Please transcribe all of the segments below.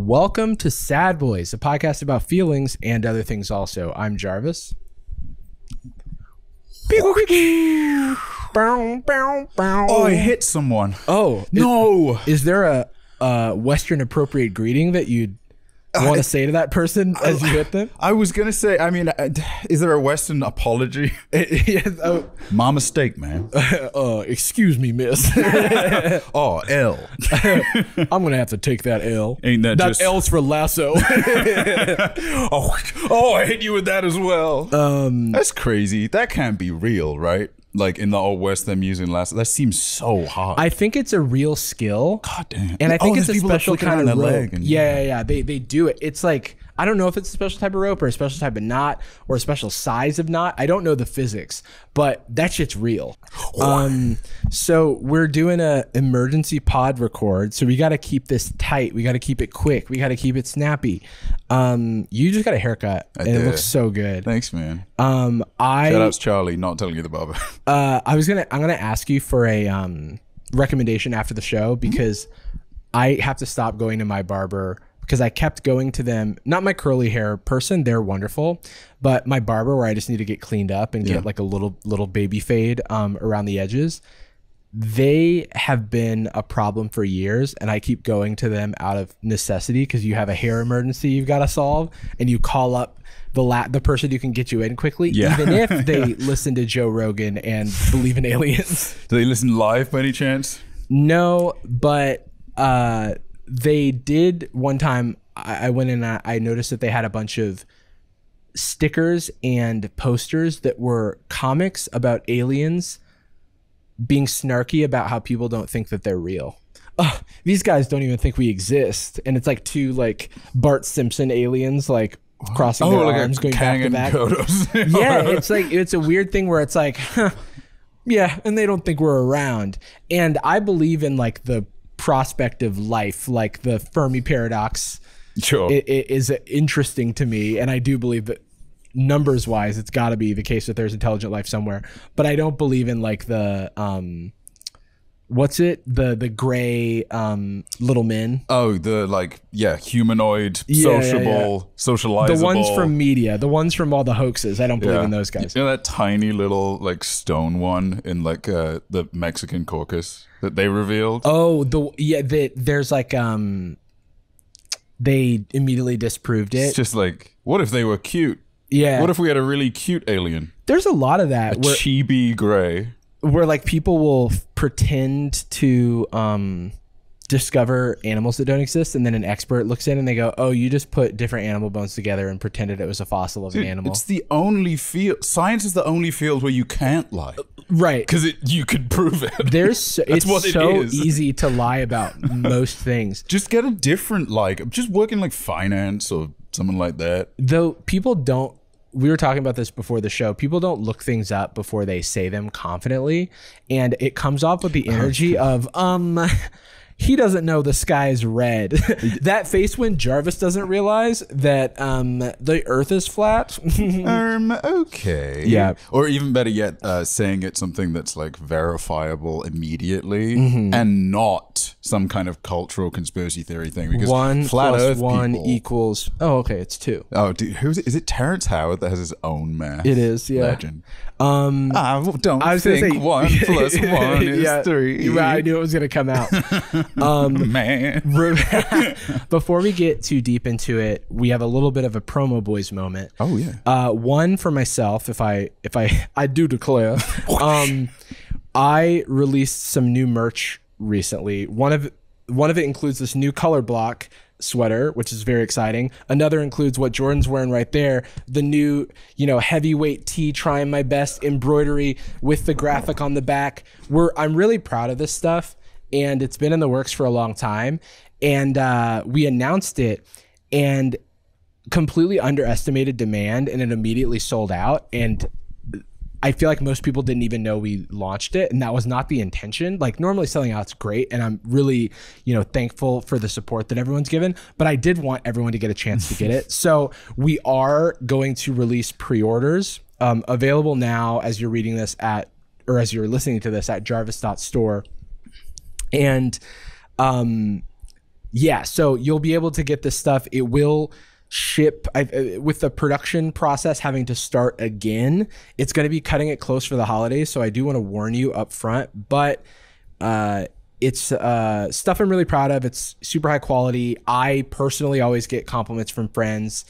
Welcome to Sad Boyz, a podcast about feelings and other things also. I'm Jarvis. Oh, I hit someone. Oh, no. Is there a Western appropriate greeting that you'd want to say to that person as you hit them? I was going to say, I mean, is there a Western apology? My mistake, man. Excuse me, miss. Oh, L. I'm going to have to take that L. Ain't that just... L's for lasso. oh, I hit you with that as well. That's crazy. That can't be real, right? Like in the old West, them using lasso. That seems so hard. I think it's a real skill. God damn. And I think it's a people special kind of rope. leg and, yeah. They do it. It's like, I don't know if it's a special type of rope or a special type of knot or a special size of knot. I don't know the physics, but that shit's real. So we're doing a emergency pod record. So we got to keep this tight. We got to keep it quick. We got to keep it snappy. You just got a haircut and it looks so good. Thanks, man. Shout out's Charlie, not telling you the barber. I'm gonna ask you for a recommendation after the show because I have to stop going to my barber because I kept going to them. Not my curly hair person, they're wonderful, but my barber where I just need to get cleaned up and get like a little baby fade around the edges. They have been a problem for years, and I keep going to them out of necessity because you have a hair emergency you've got to solve, and you call up the person who can get you in quickly, even if they listen to Joe Rogan and believe in aliens. Do they listen live by any chance? No, but they did one time. I went in and I noticed that they had a bunch of stickers and posters that were comics about aliens being snarky about how people don't think that they're real. These guys don't even think we exist. And it's like two like Bart Simpson aliens like crossing their arms going back to back. Yeah, it's like it's a weird thing where it's like, yeah, and they don't think we're around. And I believe in like the prospect of life, like the Fermi paradox. Sure. It is interesting to me, and I do believe that numbers wise it's got to be the case that there's intelligent life somewhere, but I don't believe in like the the gray little men. The like humanoid, sociable, socializable. The ones from media, the ones from all the hoaxes. I don't believe in those guys. You know that tiny little like stone one in like the Mexican caucus that they revealed? There's like they immediately disproved it. It's just like, what if they were cute? Yeah. What if we had a really cute alien? There's a lot of that. Chibi gray. Where like people will pretend to discover animals that don't exist, and then an expert looks in and they go, oh, you just put different animal bones together and pretended it was a fossil of an animal. It's the only field. Science is the only field where you can't lie. Right. Because you could prove it. It's so easy to lie about most things. Just get a different, just work in like finance or something like that. Though people don't, we were talking about this before the show, people don't look things up before they say them confidently. And it comes off with the energy of, he doesn't know the sky is red. That face when Jarvis doesn't realize that the earth is flat. Okay. Yeah. Or even better yet, saying it's something that's like verifiable immediately and not some kind of cultural conspiracy theory thing. Because 1 flat plus earth 1 people, equals, oh, okay, it's 2. Oh, dude, is it Terrence Howard that has his own math? It is, yeah. Legend. I was think say, 1 plus 1 is 3. Right, I knew it was going to come out. Man. Before we get too deep into it, we have a little bit of a promo boys moment. Oh yeah. One for myself, if I do declare. I released some new merch recently. One of it includes this new color block sweater, which is very exciting. Another includes what Jordan's wearing right there, the new, heavyweight tee, trying my best embroidery with the graphic on the back. I'm really proud of this stuff, and it's been in the works for a long time. And we announced it and completely underestimated demand, and it immediately sold out. And I feel like most people didn't even know we launched it, and that was not the intention. Like normally selling out's great, and I'm really, thankful for the support that everyone's given, but I did want everyone to get a chance to get it. So we are going to release pre-orders available now as you're reading this as you're listening to this at jarvis.store. And Yeah, so you'll be able to get this stuff. It will ship with the production process having to start again. It's going to be cutting it close for the holidays, so I do want to warn you up front. But it's stuff I'm really proud of. It's super high quality. I personally always get compliments from friends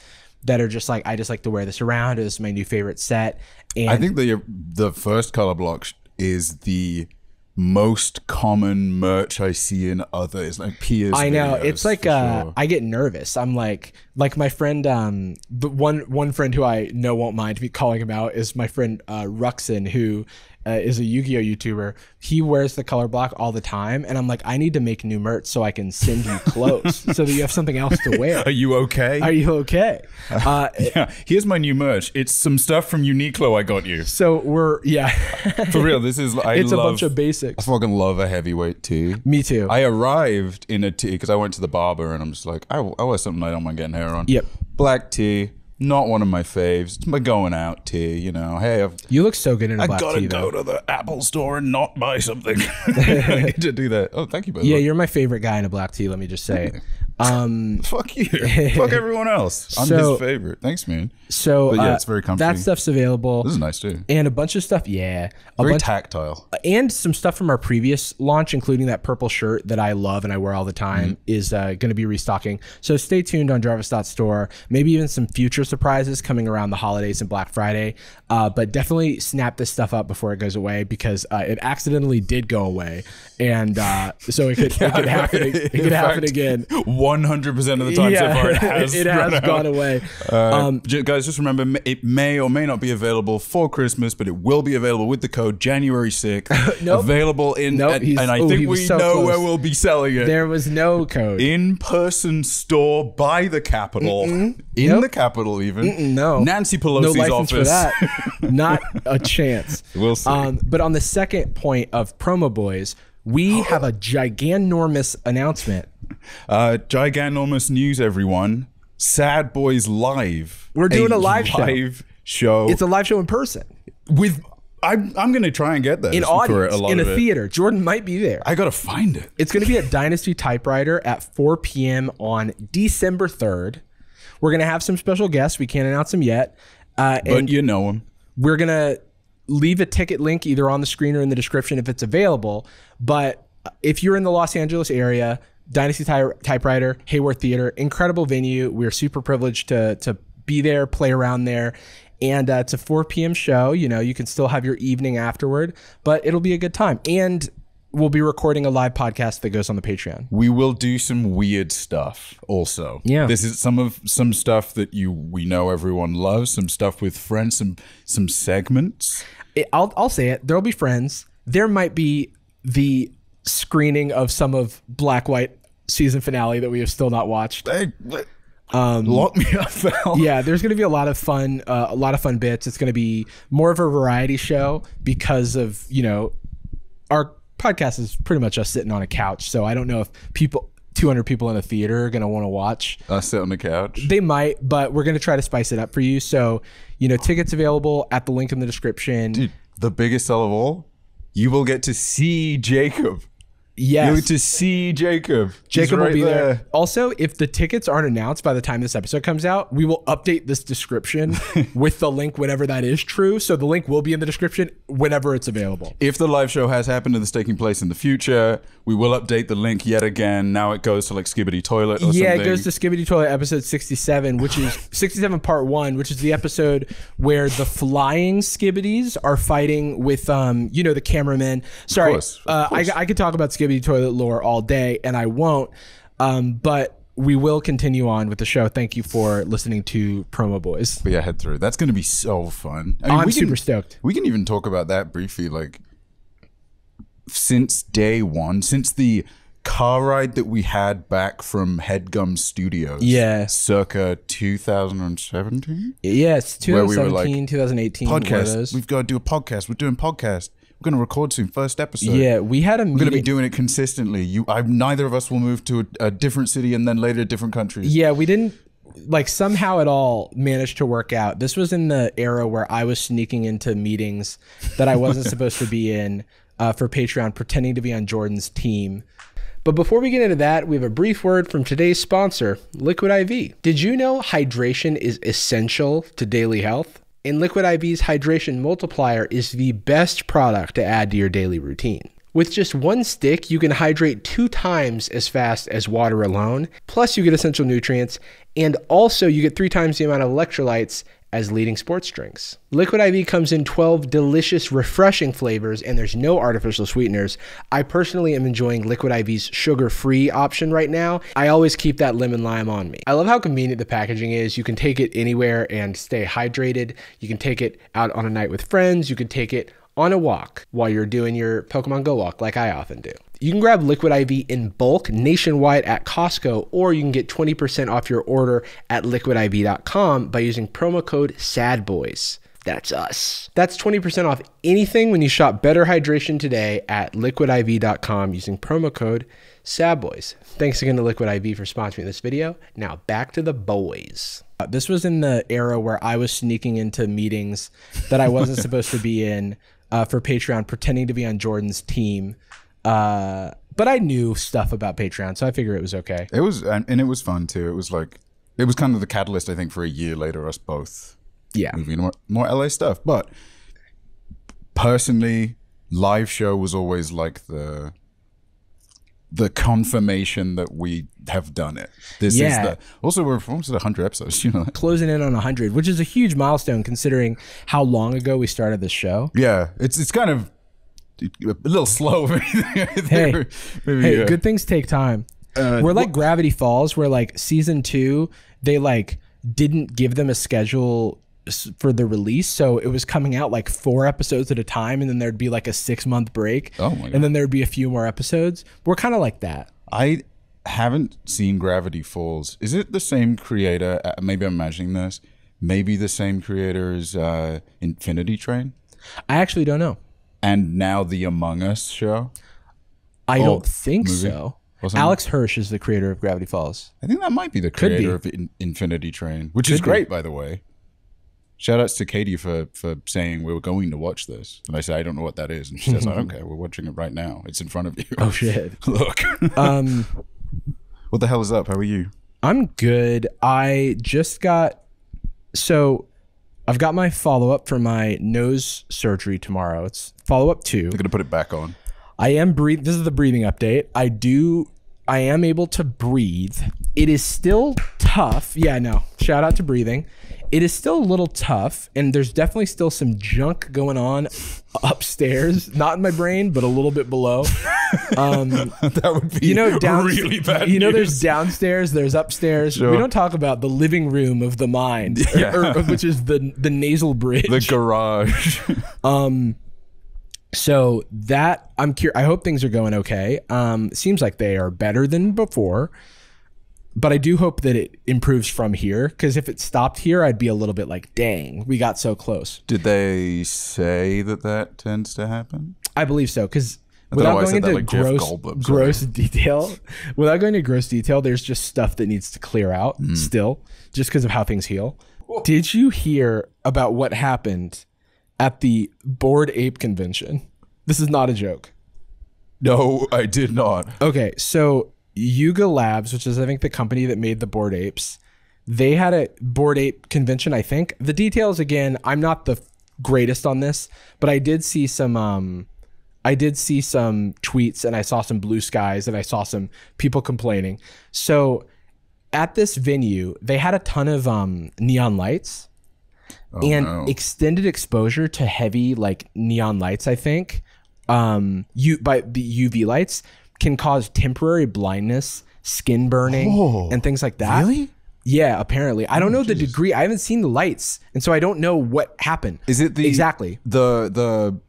that are just like, I just like to wear this around. This is my new favorite set. And I think the first color block is the most common merch I see in others, like peers. I know videos, it's like sure. I get nervous. I'm like my friend, the one friend who I know won't mind me calling him out is my friend Ruxin, who is a Yu-Gi-Oh YouTuber. He wears the color block all the time, and I'm like, I need to make new merch so I can send you clothes so that you have something else to wear. Are you okay? Are you okay? Yeah. Here's my new merch. It's some stuff from Uniqlo I got you. So we're For real. This is it's a bunch of basics. I fucking love a heavyweight tee. Me too. I arrived in a tee because I went to the barber and I'm just like, I wear something I don't mind getting hair on. Yep. Black tee. Not one of my faves. It's my going out tee, you know. Hey, you look so good in a black tee. I gotta go to the Apple store and not buy something. I need to do that. Oh, thank you, by the way. You're my favorite guy in a black tee. Let me just say. Fuck you. Fuck everyone else. I'm his favorite. Thanks, man. So but yeah, it's very comfy. That stuff's available. This is nice too. And a bunch of stuff. Yeah. Very tactile. And some stuff from our previous launch, including that purple shirt that I love and I wear all the time, is going to be restocking. So stay tuned on jarvis.store. Maybe even some future surprises coming around the holidays and Black Friday. But definitely snap this stuff up before it goes away, because it accidentally did go away. And so it could happen. It could happen again. 100% of the time so far, it has gone away. Guys, just remember, it may or may not be available for Christmas, but it will be available with the code January 6th. Nope. Available in, and I think we know where we'll be selling it. There was no code. In-person store by the Capitol. In the Capitol, even. No. Nancy Pelosi's no license office. For that. Not a chance. We'll see. But on the second point of Promo Boys, we have a giganormous announcement. Giganormous news, everyone. Sad Boyz Live. We're doing a live show. It's a live show in person. I'm going to try and get that. In audience, in a theater. Jordan might be there. I got to find it. It's going to be at Dynasty Typewriter at 4 p.m. on December 3rd. We're going to have some special guests. We can't announce them yet. But you know them. We're going to leave a ticket link either on the screen or in the description if it's available. But if you're in the Los Angeles area, Dynasty Typewriter, Hayworth Theater, incredible venue. We're super privileged to be there, play around there. And it's a 4 p.m. show. You know, you can still have your evening afterward, but it'll be a good time. And we'll be recording a live podcast that goes on the Patreon. We will do some weird stuff also. Yeah. This is some stuff that we know everyone loves, some stuff with friends, some segments. I'll say it. There'll be friends. There might be the screening of some of Black White season finale that we have still not watched. Lock me up, Val. Yeah, there's going to be a lot of fun bits. It's going to be more of a variety show because of, our podcast is pretty much us sitting on a couch. So I don't know if 200 people in a theater are going to want to watch us sit on the couch. They might, but we're going to try to spice it up for you. So, tickets available at the link in the description. Dude, the biggest sell of all, you will get to see Jacob. Yes. You'll get to see Jacob. Jacob will be there. Also, if the tickets aren't announced by the time this episode comes out, we will update this description with the link whenever that is true. So the link will be in the description whenever it's available. If the live show has happened and it's taking place in the future, we will update the link yet again. Now it goes to like Skibbity Toilet or something. Yeah, it goes to Skibbity Toilet episode 67, which is 67 part 1, which is the episode where the flying Skibbities are fighting with, the cameramen. Sorry, of course. I could talk about Skibbity Toilet lore all day, and I won't. But we will continue on with the show. Thank you for listening to Promo Boys. But yeah, head through. That's going to be so fun. I'm super stoked. We can even talk about that briefly. Like, since day one, since the car ride that we had back from Headgum Studios. Yeah. Circa 2017? Yes, 2017, where we were like, 2018. Podcast. We've got to do a podcast. We're doing podcast. We're going to record soon. First episode. Yeah, we had a meeting. We're going to be doing it consistently. Neither of us will move to a different city and then later different countries. Yeah, we didn't somehow it all managed to work out. This was in the era where I was sneaking into meetings that I wasn't supposed to be in for Patreon, pretending to be on Jordan's team. But before we get into that, we have a brief word from today's sponsor, Liquid IV. Did you know hydration is essential to daily health? And Liquid IV's Hydration Multiplier is the best product to add to your daily routine. With just one stick, you can hydrate 2 times as fast as water alone, plus you get essential nutrients, and also you get 3 times the amount of electrolytes as leading sports drinks. Liquid IV comes in 12 delicious, refreshing flavors, and there's no artificial sweeteners. I personally am enjoying Liquid IV's sugar-free option right now. I always keep that lemon lime on me. I love how convenient the packaging is. You can take it anywhere and stay hydrated. You can take it out on a night with friends. You can take it on a walk while you're doing your Pokemon Go walk like I often do. You can grab Liquid IV in bulk nationwide at Costco, or you can get 20% off your order at liquidiv.com by using promo code SADBOYZ. That's us. That's 20% off anything when you shop Better Hydration today at liquidiv.com using promo code SADBOYZ. Thanks again to Liquid IV for sponsoring this video. Now back to the boys. This was in the era where I was sneaking into meetings that I wasn't supposed to be in for Patreon, pretending to be on Jordan's team. But I knew stuff about Patreon, so I figured it was okay. It was, and it was fun too. It was like, it was kind of the catalyst, I think, for a year later, us both moving more LA stuff. But personally, live show was always like the confirmation that we have done it. This is the, also we're almost at 100 episodes, you know, closing in on 100, which is a huge milestone considering how long ago we started this show. Yeah, it's kind of a little slow. Hey, good things take time. We're like Gravity Falls, where like season 2, they like didn't give them a schedule for the release, so it was coming out like 4 episodes at a time, and then there'd be like a 6-month break. Oh my God. And then there'd be a few more episodes. We're kind of like that. I haven't seen Gravity Falls. Is it the same creator? Maybe I'm imagining this. Maybe the same creator as Infinity Train? I actually don't know. And now the Among Us show? I don't think movie? so. Alex Hirsch is the creator of Gravity Falls. I think that might be the creator of Infinity Train, which is great, by the way. Shout outs to Katie for saying we were going to watch this. And I said, I don't know what that is. And she says, okay, we're watching it right now. It's in front of you. Oh, shit. Look. What the hell is up? How are you? I'm good. I just got... So I've got my follow-up for my nose surgery tomorrow. It's follow-up 2. They're going to put it back on. I am breathing. This is the breathing update. I am able to breathe. It is still tough. Yeah, no. Shout out to breathing. It is still a little tough, and there's definitely still some junk going on upstairs, not in my brain, but a little bit below. That would be, you know, really bad. You know, there's downstairs, there's upstairs. Sure. We don't talk about the living room of the mind, which is the nasal bridge, the garage. So that I'm curious. I hope things are going okay. Seems like they are better than before. But I do hope that it improves from here, because if it stopped here, I'd be a little bit like, dang, we got so close. Did they say that tends to happen? I believe so, because without going into gross detail, there's just stuff that needs to clear out still, just because of how things heal. Whoa. Did you hear about what happened at the Bored Ape convention? This is not a joke. No, I did not. Okay, so Yuga Labs, which is I think the company that made the Bored Apes, they had a Bored Ape convention, I think. The details, again, I'm not the greatest on this, but I did see some tweets, and I saw some blue skies, and I saw some people complaining. So at this venue, they had a ton of neon lights extended exposure to heavy like neon lights, I think, by the UV lights, can cause temporary blindness, skin burning, and things like that. Really? Yeah, apparently. I don't know the degree. I haven't seen the lights, and so I don't know what happened. Is it exactly the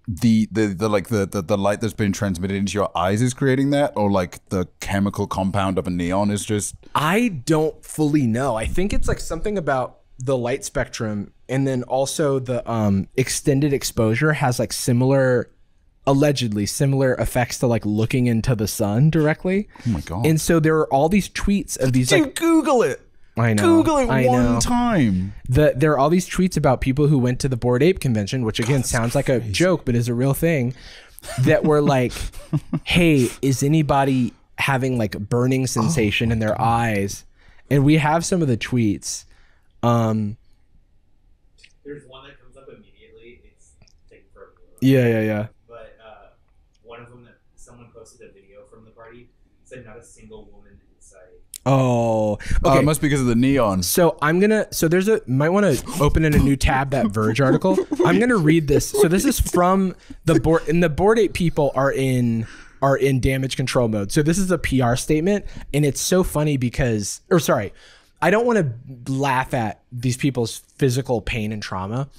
light that's been transmitted into your eyes is creating that, or like the chemical compound of a neon is just? I don't fully know. I think it's like something about the light spectrum, and then also the extended exposure has like allegedly similar effects to like looking into the sun directly. Oh my God. And so there are all these tweets of these like, Google it. I know. Google it one time. There are all these tweets about people who went to the Bored Ape convention, which again sounds like a joke, but is a real thing. that were like, hey, is anybody having like burning sensation in their eyes? And we have some of the tweets. There's one that comes up immediately. It's taking forever. Yeah. But one of them that someone posted a video from the party said not a single woman in sight. Oh, okay. It must be because of the neon. So there's might want to open in a new tab, that Verge article. I'm gonna read this. So this is from the board, and the Bored Ape people are in damage control mode. So this is a PR statement, and it's so funny because, I don't want to laugh at these people's physical pain and trauma.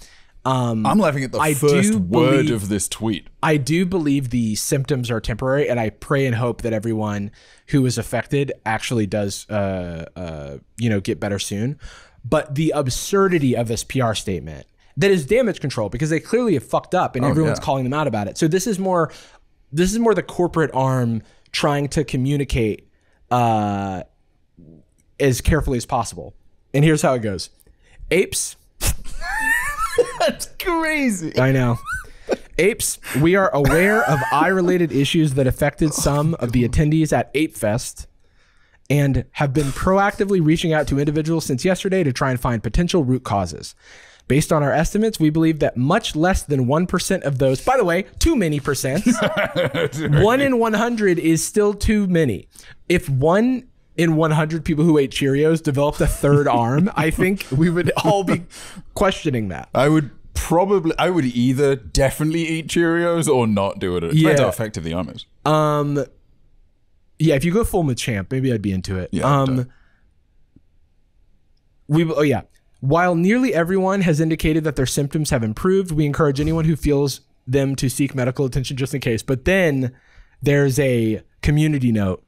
I'm laughing at the first word of this tweet. I do believe the symptoms are temporary, and I pray and hope that everyone who is affected actually does, get better soon. But the absurdity of this PR statement that is damage control, because they clearly have fucked up, and everyone's calling them out about it. So this is more the corporate arm trying to communicate as carefully as possible. And here's how it goes. Apes. That's crazy. I know. Apes, we are aware of eye-related issues that affected some of the attendees at Ape Fest and have been proactively reaching out to individuals since yesterday to try and find potential root causes. Based on our estimates, we believe that much less than 1% of those, by the way, too many percent, 1 in 100 is still too many. If 1 in 100 people who ate Cheerios developed a third arm, I think we would all be questioning that. I would either definitely eat Cheerios or not do it. It depends how effective the arm is. Yeah, if you go full Machamp, maybe I'd be into it. Yeah, While nearly everyone has indicated that their symptoms have improved, we encourage anyone who feels them to seek medical attention just in case. But then there's a community note.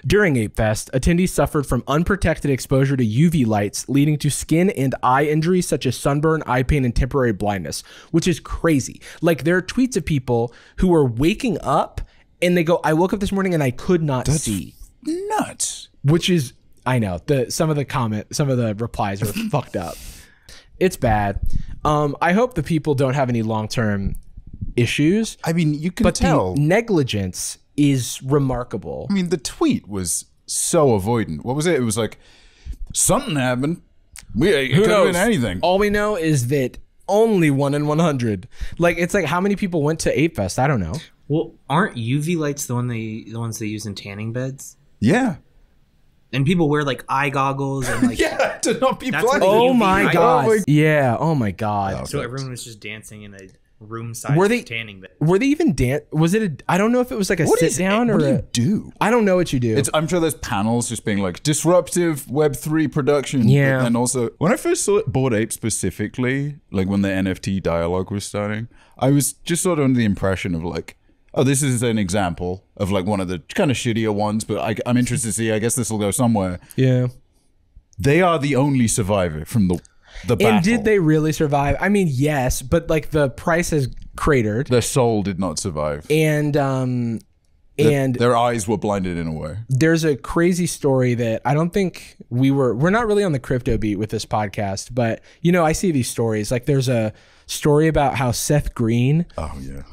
During Ape Fest, attendees suffered from unprotected exposure to UV lights, leading to skin and eye injuries such as sunburn, eye pain, and temporary blindness, which is crazy. Like, there are tweets of people who are waking up and they go, I woke up this morning and I could not see. Nuts. Which is, I know, some of the replies are fucked up. It's bad. I hope the people don't have any long-term issues. I mean, you can tell. But the negligence is remarkable. I mean, the tweet was so avoidant. What was it? It was like, something happened. It could have been anything. All we know is that only 1 in 100. Like, it's like, how many people went to Ape Fest? I don't know. Well, aren't UV lights the ones they use in tanning beds? Yeah. And people wear like eye goggles and like to not be blind. Oh my god. Yeah. Oh my god. So everyone was just dancing in a room-sized tanning bed. Were they even was it I don't know if it was like a sit down or what do you do? I don't know what you do. I'm sure there's panels just being like disruptive Web3 production. Yeah. And also, when I first saw Bored Ape specifically, like when the NFT dialogue was starting, I was just sort of under the impression of like, oh, this is an example of like one of the kind of shittier ones, but I'm interested to see. I guess this will go somewhere. Yeah. They are the only survivor from the battle. And did they really survive? I mean, yes, but like the price has cratered. Their soul did not survive. And their eyes were blinded in a way. There's a crazy story that I don't think we're not really on the crypto beat with this podcast, but you know, I see these stories. Like there's a story about how Seth Green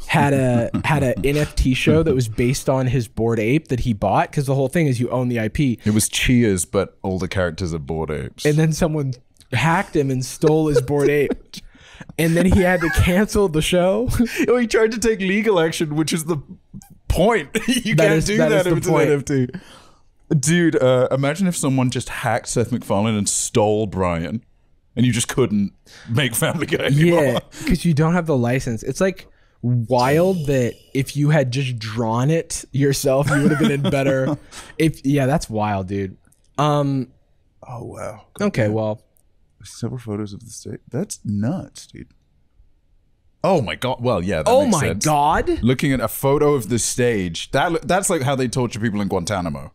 had a NFT show that was based on his Bored Ape that he bought, because the whole thing is you own the IP. It was Cheers, but all the characters are Bored Apes. And then someone hacked him and stole his Bored Ape. And then he had to cancel the show. He tried to take legal action, which is the point. You can't do that if it's an NFT. Dude, imagine if someone just hacked Seth MacFarlane and stole Brian, and you just couldn't make Family Guy anymore. Yeah, because you don't have the license. It's like wild that if you had just drawn it yourself, you would have been in better. That's wild, dude. Oh wow. Okay, well, several photos of the state. That's nuts, dude. Oh my god. Well, yeah. That oh makes my sense. god. Looking at a photo of the stage, that's like how they torture people in Guantanamo.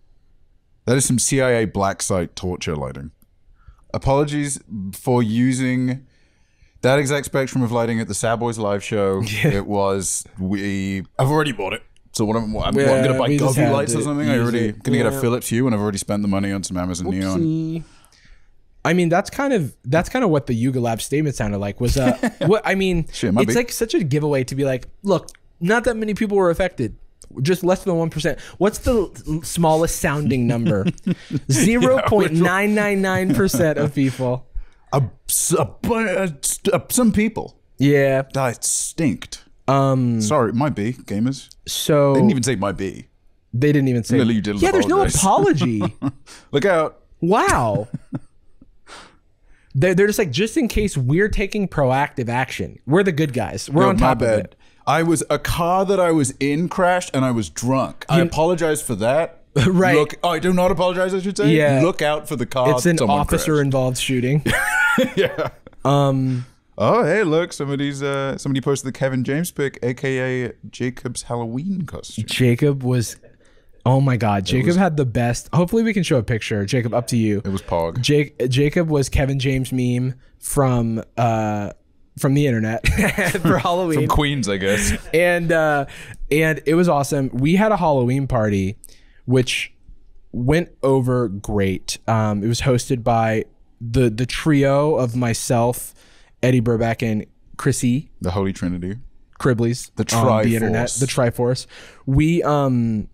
That is some CIA black site torture lighting. Apologies for using that exact spectrum of lighting at the Sad Boyz live show. Yeah. It was I've already bought it. So what I'm going to buy Govy lights or something. I'm going to get a Philips Hue, and I've already spent the money on some Amazon Neon. I mean, that's kind of what the Yuga Lab statement sounded like. Was it's like such a giveaway to be like, look, not that many people were affected. Just less than 1%. What's the smallest sounding number? 0.999% of people. Some people. Yeah. That stinked. Sorry, it might be gamers. So they didn't even say might be. They didn't even say. Lily, you didn't there's no apology. Look out. Wow. They're just like, just in case we're taking proactive action. We're the good guys. We're on top of it. A car that I was in crashed and I was drunk. I apologize for that. Right. I do not apologize, I should say. Yeah. Look out for the car. It's an officer-involved shooting. Yeah. Oh, hey, look, somebody posted the Kevin James pic, aka Jacob's Halloween costume. Jacob was, oh my God, Jacob had the best. Hopefully we can show a picture. Jacob, up to you. It was Pog. Jacob was Kevin James meme from the internet for Halloween. From Queens, I guess. And it was awesome. We had a Halloween party, which went over great. It was hosted by the trio of myself, Eddie Burback, and Chrissy. The Holy Trinity. Criblies. The Triforce. The internet. The Triforce.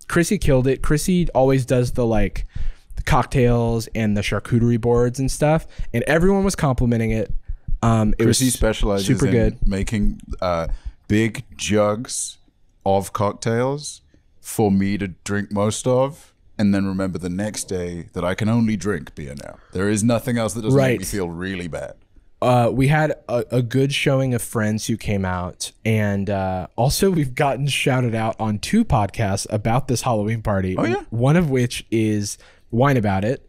Chrissy killed it. Chrissy always does the cocktails and the charcuterie boards and stuff. And everyone was complimenting it. Chrissy specializes super good. in making big jugs of cocktails for me to drink most of, and then remember the next day that I can only drink beer now. There is nothing else that doesn't make me feel really bad. We had a good showing of friends who came out, and also we've gotten shouted out on 2 podcasts about this Halloween party. Oh yeah, one of which is Wine About It.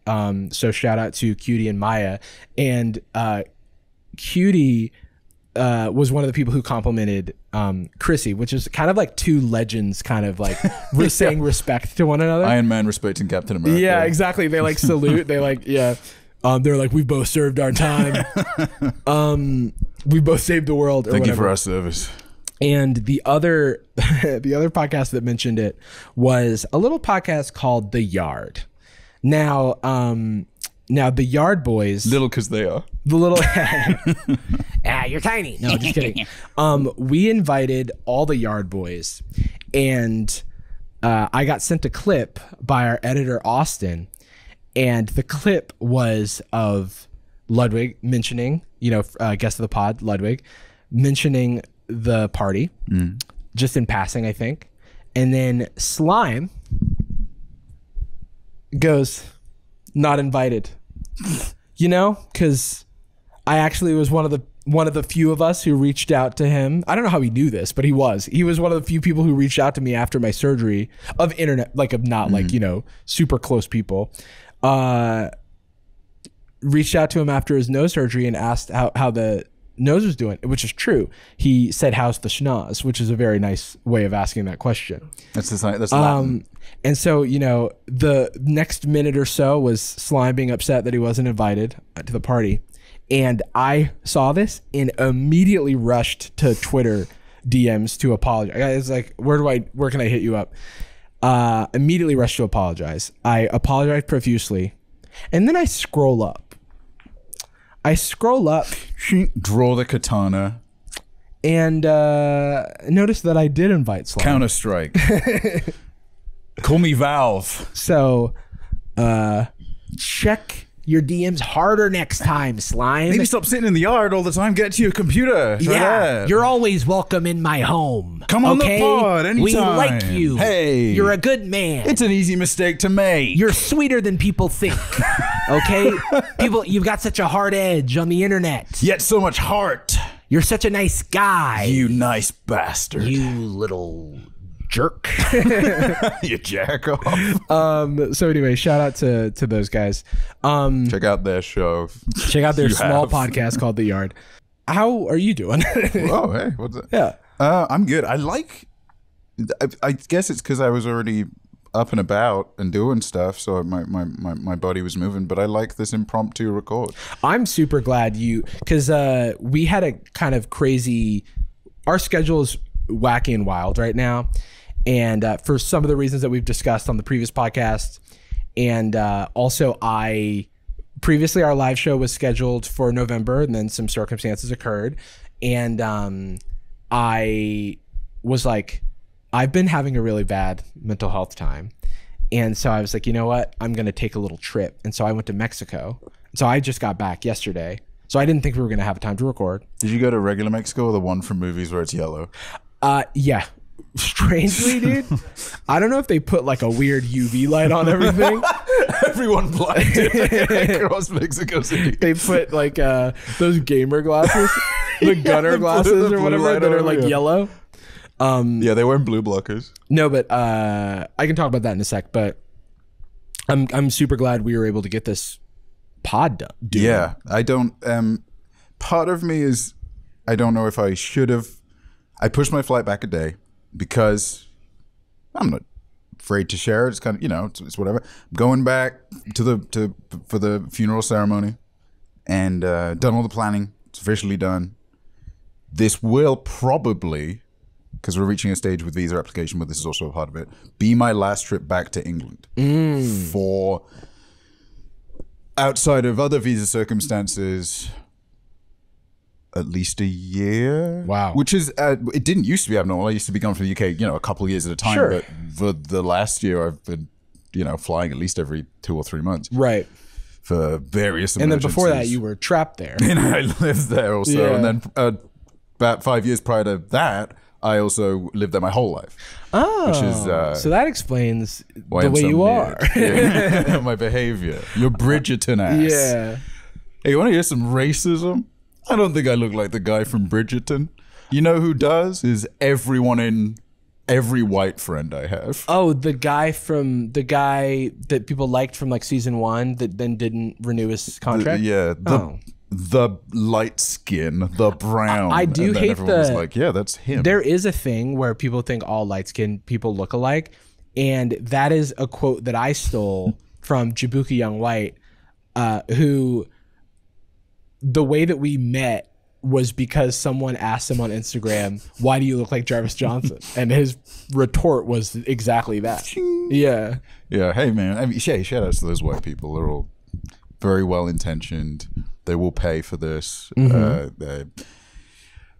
So shout out to Cutie and Maya, and Cutie was one of the people who complimented Chrissy, which is kind of like 2 legends, kind of like saying respect to one another. Iron Man respecting Captain America. Yeah, exactly. They salute. They yeah. They're like, we both served our time. We both saved the world. Thank you for our service. And the other podcast that mentioned it was a little podcast called The Yard. Now the Yard Boys, little because they are the little. You're tiny. No, just kidding. We invited all the Yard Boys, and I got sent a clip by our editor Austin. And the clip was of Ludwig mentioning, guest of the pod, Ludwig, mentioning the party, just in passing, I think. And then Slime goes, not invited, because I actually was one of the few of us who reached out to him. I don't know how he knew this, but he was one of the few people who reached out to me after my surgery of internet, super close people. Reached out to him after his nose surgery and asked how the nose was doing, which is true. He said, how's the schnoz, which is a very nice way of asking that question. That's Latin. And so, the next minute or so was Slime being upset that he wasn't invited to the party. And I saw this and immediately rushed to Twitter DMs to apologize. It's like, where can I hit you up? Immediately rushed to apologize. I apologized profusely. And then I scroll up. Draw the katana. And notice that I did invite Slime. Counter-Strike. Call me Valve. So, check your DMs harder next time, Slime. Maybe stop sitting in the yard all the time. Get to your computer. You're always welcome in my home. Come on the pod anytime. We like you. Hey. You're a good man. It's an easy mistake to make. You're sweeter than people think. Okay? You've got such a hard edge on the internet. Yet so much heart. You're such a nice guy. You nice bastard. You little jerk. You jack off. So anyway, shout out to those guys. Check out their show. Check out their small podcast called The Yard. How are you doing? Oh, hey, what's that? Yeah. I'm good. I guess it's because I was already up and about and doing stuff, so my body was moving, but I like this impromptu record. I'm super glad because we had a kind of crazy, our schedule is wacky and wild right now. And for some of the reasons that we've discussed on the previous podcast. And also previously our live show was scheduled for November, and then some circumstances occurred. And I was like, I've been having a really bad mental health time. And so I was like, you know what? I'm going to take a little trip. And so I went to Mexico. So I just got back yesterday. So I didn't think we were going to have time to record. Did you go to regular Mexico or the one from movies where it's yellow? Yeah. Strangely, dude, I don't know if they put like a weird UV light on everything. Everyone blinded across Mexico City. They put like those gamer glasses, the gunner glasses or whatever that are like yellow. Yeah, they weren't blue blockers. No, but I can talk about that in a sec. But I'm super glad we were able to get this pod done. Dude. Yeah, I don't. Part of me is I don't know if I should have. I pushed my flight back a day because I'm not afraid to share it. It's kind of, you know, it's whatever. I'm going back for the funeral ceremony and done all the planning. It's officially done. This will probably, because we're reaching a stage with visa application, but this is also a part of it, be my last trip back to England for, outside of other visa circumstances, at least a year. Wow. Which is, it didn't used to be abnormal. I used to be gone from the UK, you know, a couple of years at a time. Sure. But for the last year, I've been, you know, flying at least every 2 or 3 months. Right. For various emergencies. And then before that, you were trapped there. And I lived there also. Yeah. And then about 5 years prior to that, I also lived there my whole life. Oh. Which is, so that explains why the I'm way so you are. Yeah. My behavior. Your Bridgerton ass. Yeah. Hey, you want to hear some racism? I don't think I look like the guy from Bridgerton. You know who does? Is everyone in every white friend I have. Oh, the guy that people liked from like season 1 that then didn't renew his contract? The light skin, the brown. I do and then hate everyone was like, yeah, that's him. There is a thing where people think all light-skinned people look alike, and that is a quote that I stole from Jabuki Young White, who the way that we met was because someone asked him on Instagram, why do you look like Jarvis Johnson? And his retort was exactly that. Yeah. Yeah. Hey, man. I mean, shout outs to those white people. They're all very well intentioned. They will pay for this.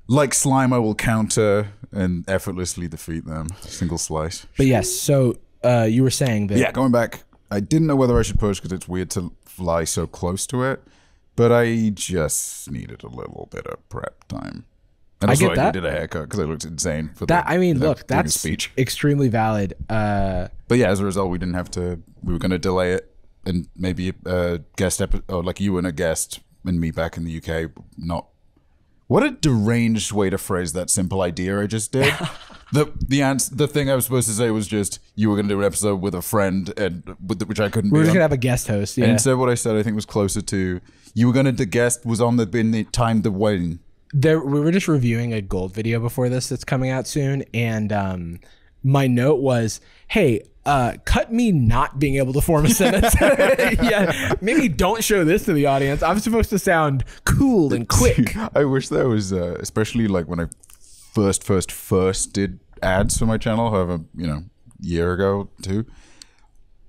Like slime, I will counter and effortlessly defeat them. Single slice. But yes, so you were saying that. Yeah, going back, I didn't know whether I should push because it's weird to fly so close to it. But I just needed a little bit of prep time. And also I needed a haircut because I looked insane for that. I mean, look, that's speech. Extremely valid. But yeah, as a result, we didn't have to. We were going to delay it and maybe a guest episode, or like you and a guest and me back in the UK. Not what a deranged way to phrase that simple idea I just did. The thing I was supposed to say was just you were going to do an episode with a friend, and which I couldn't. We're just going to have a guest host. Yeah. And instead, what I said I think was closer to you were going to. The guest was on the time the wedding. We were just reviewing a gold video before this that's coming out soon, and my note was, "Hey, cut me not being able to form a sentence." Yeah, maybe don't show this to the audience. I'm supposed to sound cool and quick. I wish there was, especially like when I first did ads for my channel, however, you know, year ago too.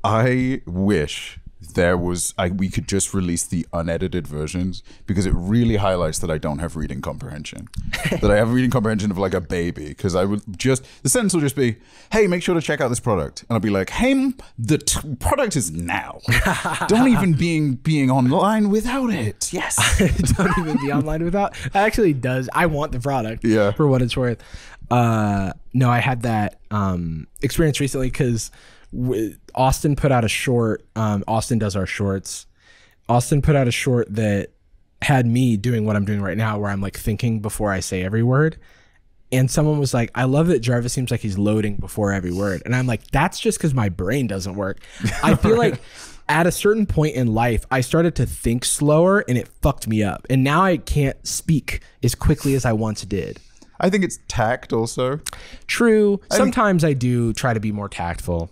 I wish there was we could just release the unedited versions because it really highlights that I don't have reading comprehension. That I have reading comprehension of like a baby, because I would just, the sentence will just be, hey, make sure to check out this product. And I'll be like, hey, the product is now. Don't even being online without it. Yes. Don't even be online without. It actually does. I want the product for what it's worth. No, I had that experience recently because Austin put out a short. Austin does our shorts. Austin put out a short that had me doing what I'm doing right now, where I'm like thinking before I say every word. And someone was like, I love that Jarvis seems like he's loading before every word. And I'm like, that's just because my brain doesn't work. I feel like at a certain point in life, I started to think slower and it fucked me up. And now I can't speak as quickly as I once did. I think it's tact also. True. Sometimes I do try to be more tactful.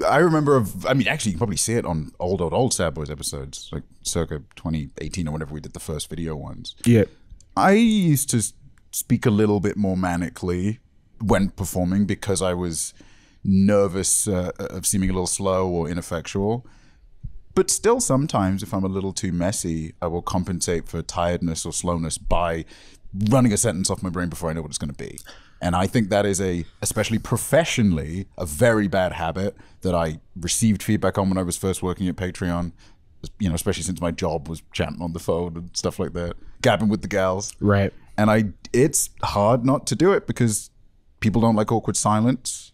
I remember, actually, you can probably see it on old Sad Boyz episodes, like circa 2018 or whenever we did the first video ones. Yeah. I used to speak a little bit more manically when performing because I was nervous of seeming a little slow or ineffectual. But still, sometimes if I'm a little too messy, I will compensate for tiredness or slowness by running a sentence off my brain before I know what it's going to be. And I think that is especially professionally, a very bad habit that I received feedback on when I was first working at Patreon, you know, especially since my job was chatting on the phone and stuff like that, gabbing with the gals. Right. And it's hard not to do it because people don't like awkward silence.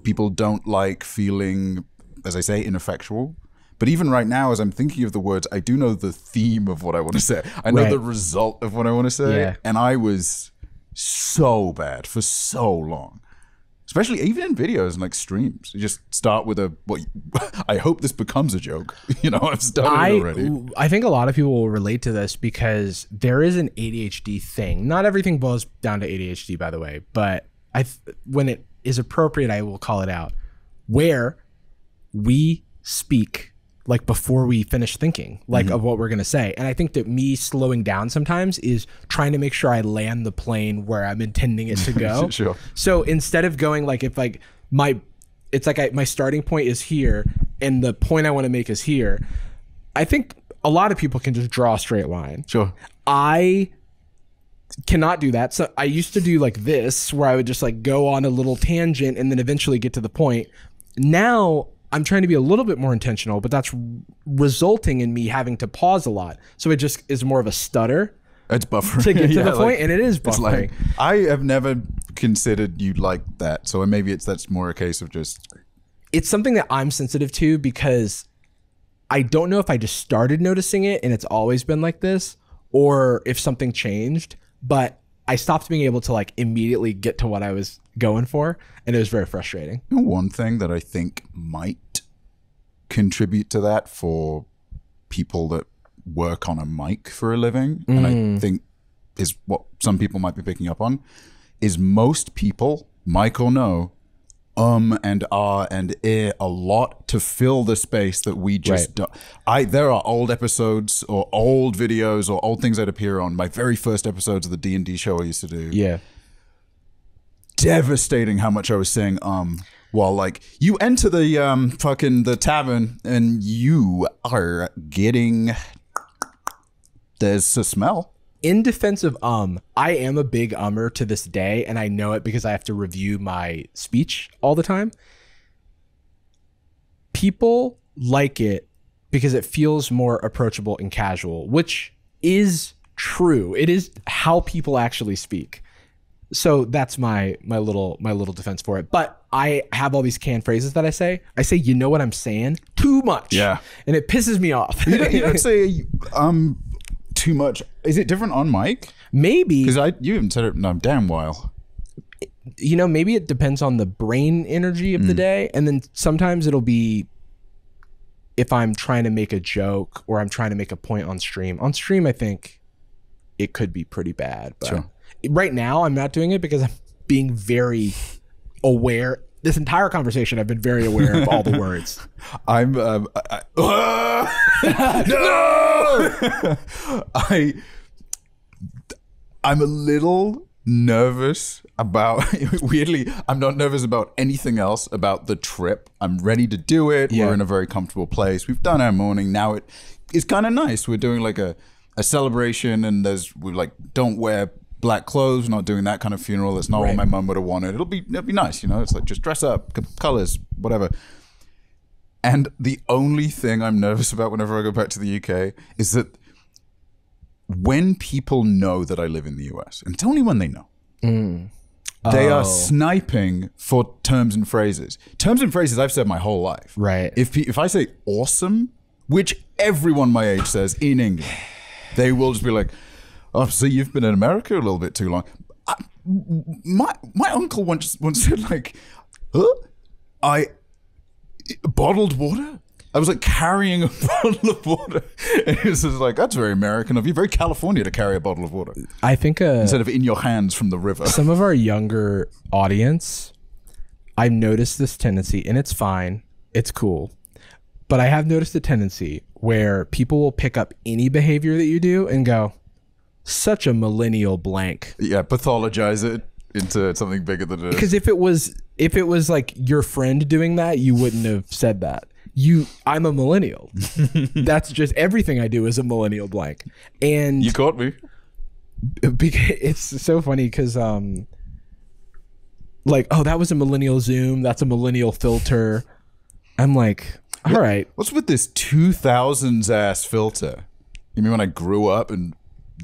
People don't like feeling, as I say, ineffectual. But even right now, as I'm thinking of the words, I do know the theme of what I want to say. I know the result of what I want to say. Yeah. And I was so bad for so long. Especially even in videos and like streams. You just start with I hope this becomes a joke. You know, I've started it already. I think a lot of people will relate to this because there is an ADHD thing. Not everything boils down to ADHD, by the way. But when it is appropriate, I will call it out. Where we speak like before we finish thinking like of what we're going to say. And I think that me slowing down sometimes is trying to make sure I land the plane where I'm intending it to go. Sure. So instead of going like, if like my starting point is here and the point I want to make is here, I think a lot of people can just draw a straight line. Sure. I cannot do that. So I used to do like this, where I would just like go on a little tangent and then eventually get to the point. Now I'm trying to be a little bit more intentional, but that's resulting in me having to pause a lot. So it just is more of a stutter. It's buffering. To get to the point, and it is buffering. Like, I have never considered you like that. So maybe that's more a case of just... It's something that I'm sensitive to because I don't know if I just started noticing it and it's always been like this, or if something changed, but I stopped being able to like immediately get to what I was going for, and it was very frustrating. You know, one thing that I think might contribute to that for people that work on a mic for a living, and I think is what some people might be picking up on, is most people, mic or no, and and a lot to fill the space that we just don't. There are old episodes or old videos or old things I'd appear on. My very first episodes of the D&D show I used to do. Yeah. Devastating how much I was saying while like you enter the fucking the tavern and you are getting, there's a smell. In defense of I am a big ummer to this day, and I know it because I have to review my speech all the time. People like it because it feels more approachable and casual, which is true. It is how people actually speak. So that's my little defense for it. But I have all these canned phrases that I say. I say, you know what I'm saying? Too much. Yeah. And it pisses me off. You don't say too much. Is it different on mic? Maybe. Because you haven't said it in a damn while. You know, maybe it depends on the brain energy of the day. And then sometimes it'll be if I'm trying to make a joke or I'm trying to make a point on stream. On stream, I think it could be pretty bad. But sure. Right now, I'm not doing it because I'm being very aware. This entire conversation, I've been very aware of all the words. I'm no! I'm a little nervous about, weirdly, I'm not nervous about anything else about the trip. I'm ready to do it. Yeah. We're in a very comfortable place. We've done our morning. Now it's kind of nice. We're doing like a celebration, and we like don't wear black clothes, not doing that kind of funeral. That's not what my mum would have wanted. It'll be nice, you know. It's like just dress up, colors, whatever. And the only thing I'm nervous about whenever I go back to the UK is that when people know that I live in the US, and it's only when they know, they are sniping for terms and phrases. Terms and phrases I've said my whole life. Right. If I say awesome, which everyone my age says in English, they will just be like, oh, so you've been in America a little bit too long. My uncle once said like, bottled water? I was like carrying a bottle of water. And he was just like, that's very American of you, very California to carry a bottle of water. I think instead of in your hands from the river. Some of our younger audience, I've noticed this tendency, and it's fine, it's cool. But I have noticed a tendency where people will pick up any behavior that you do and go, such a millennial blank. Yeah, pathologize it into something bigger than it is. Because if it was like your friend doing that, you wouldn't have said that. I'm a millennial. That's just everything I do is a millennial blank. And you caught me. It's so funny because like, oh, that was a millennial zoom. That's a millennial filter. I'm like, all right. What's with this 2000s ass filter? You mean when I grew up and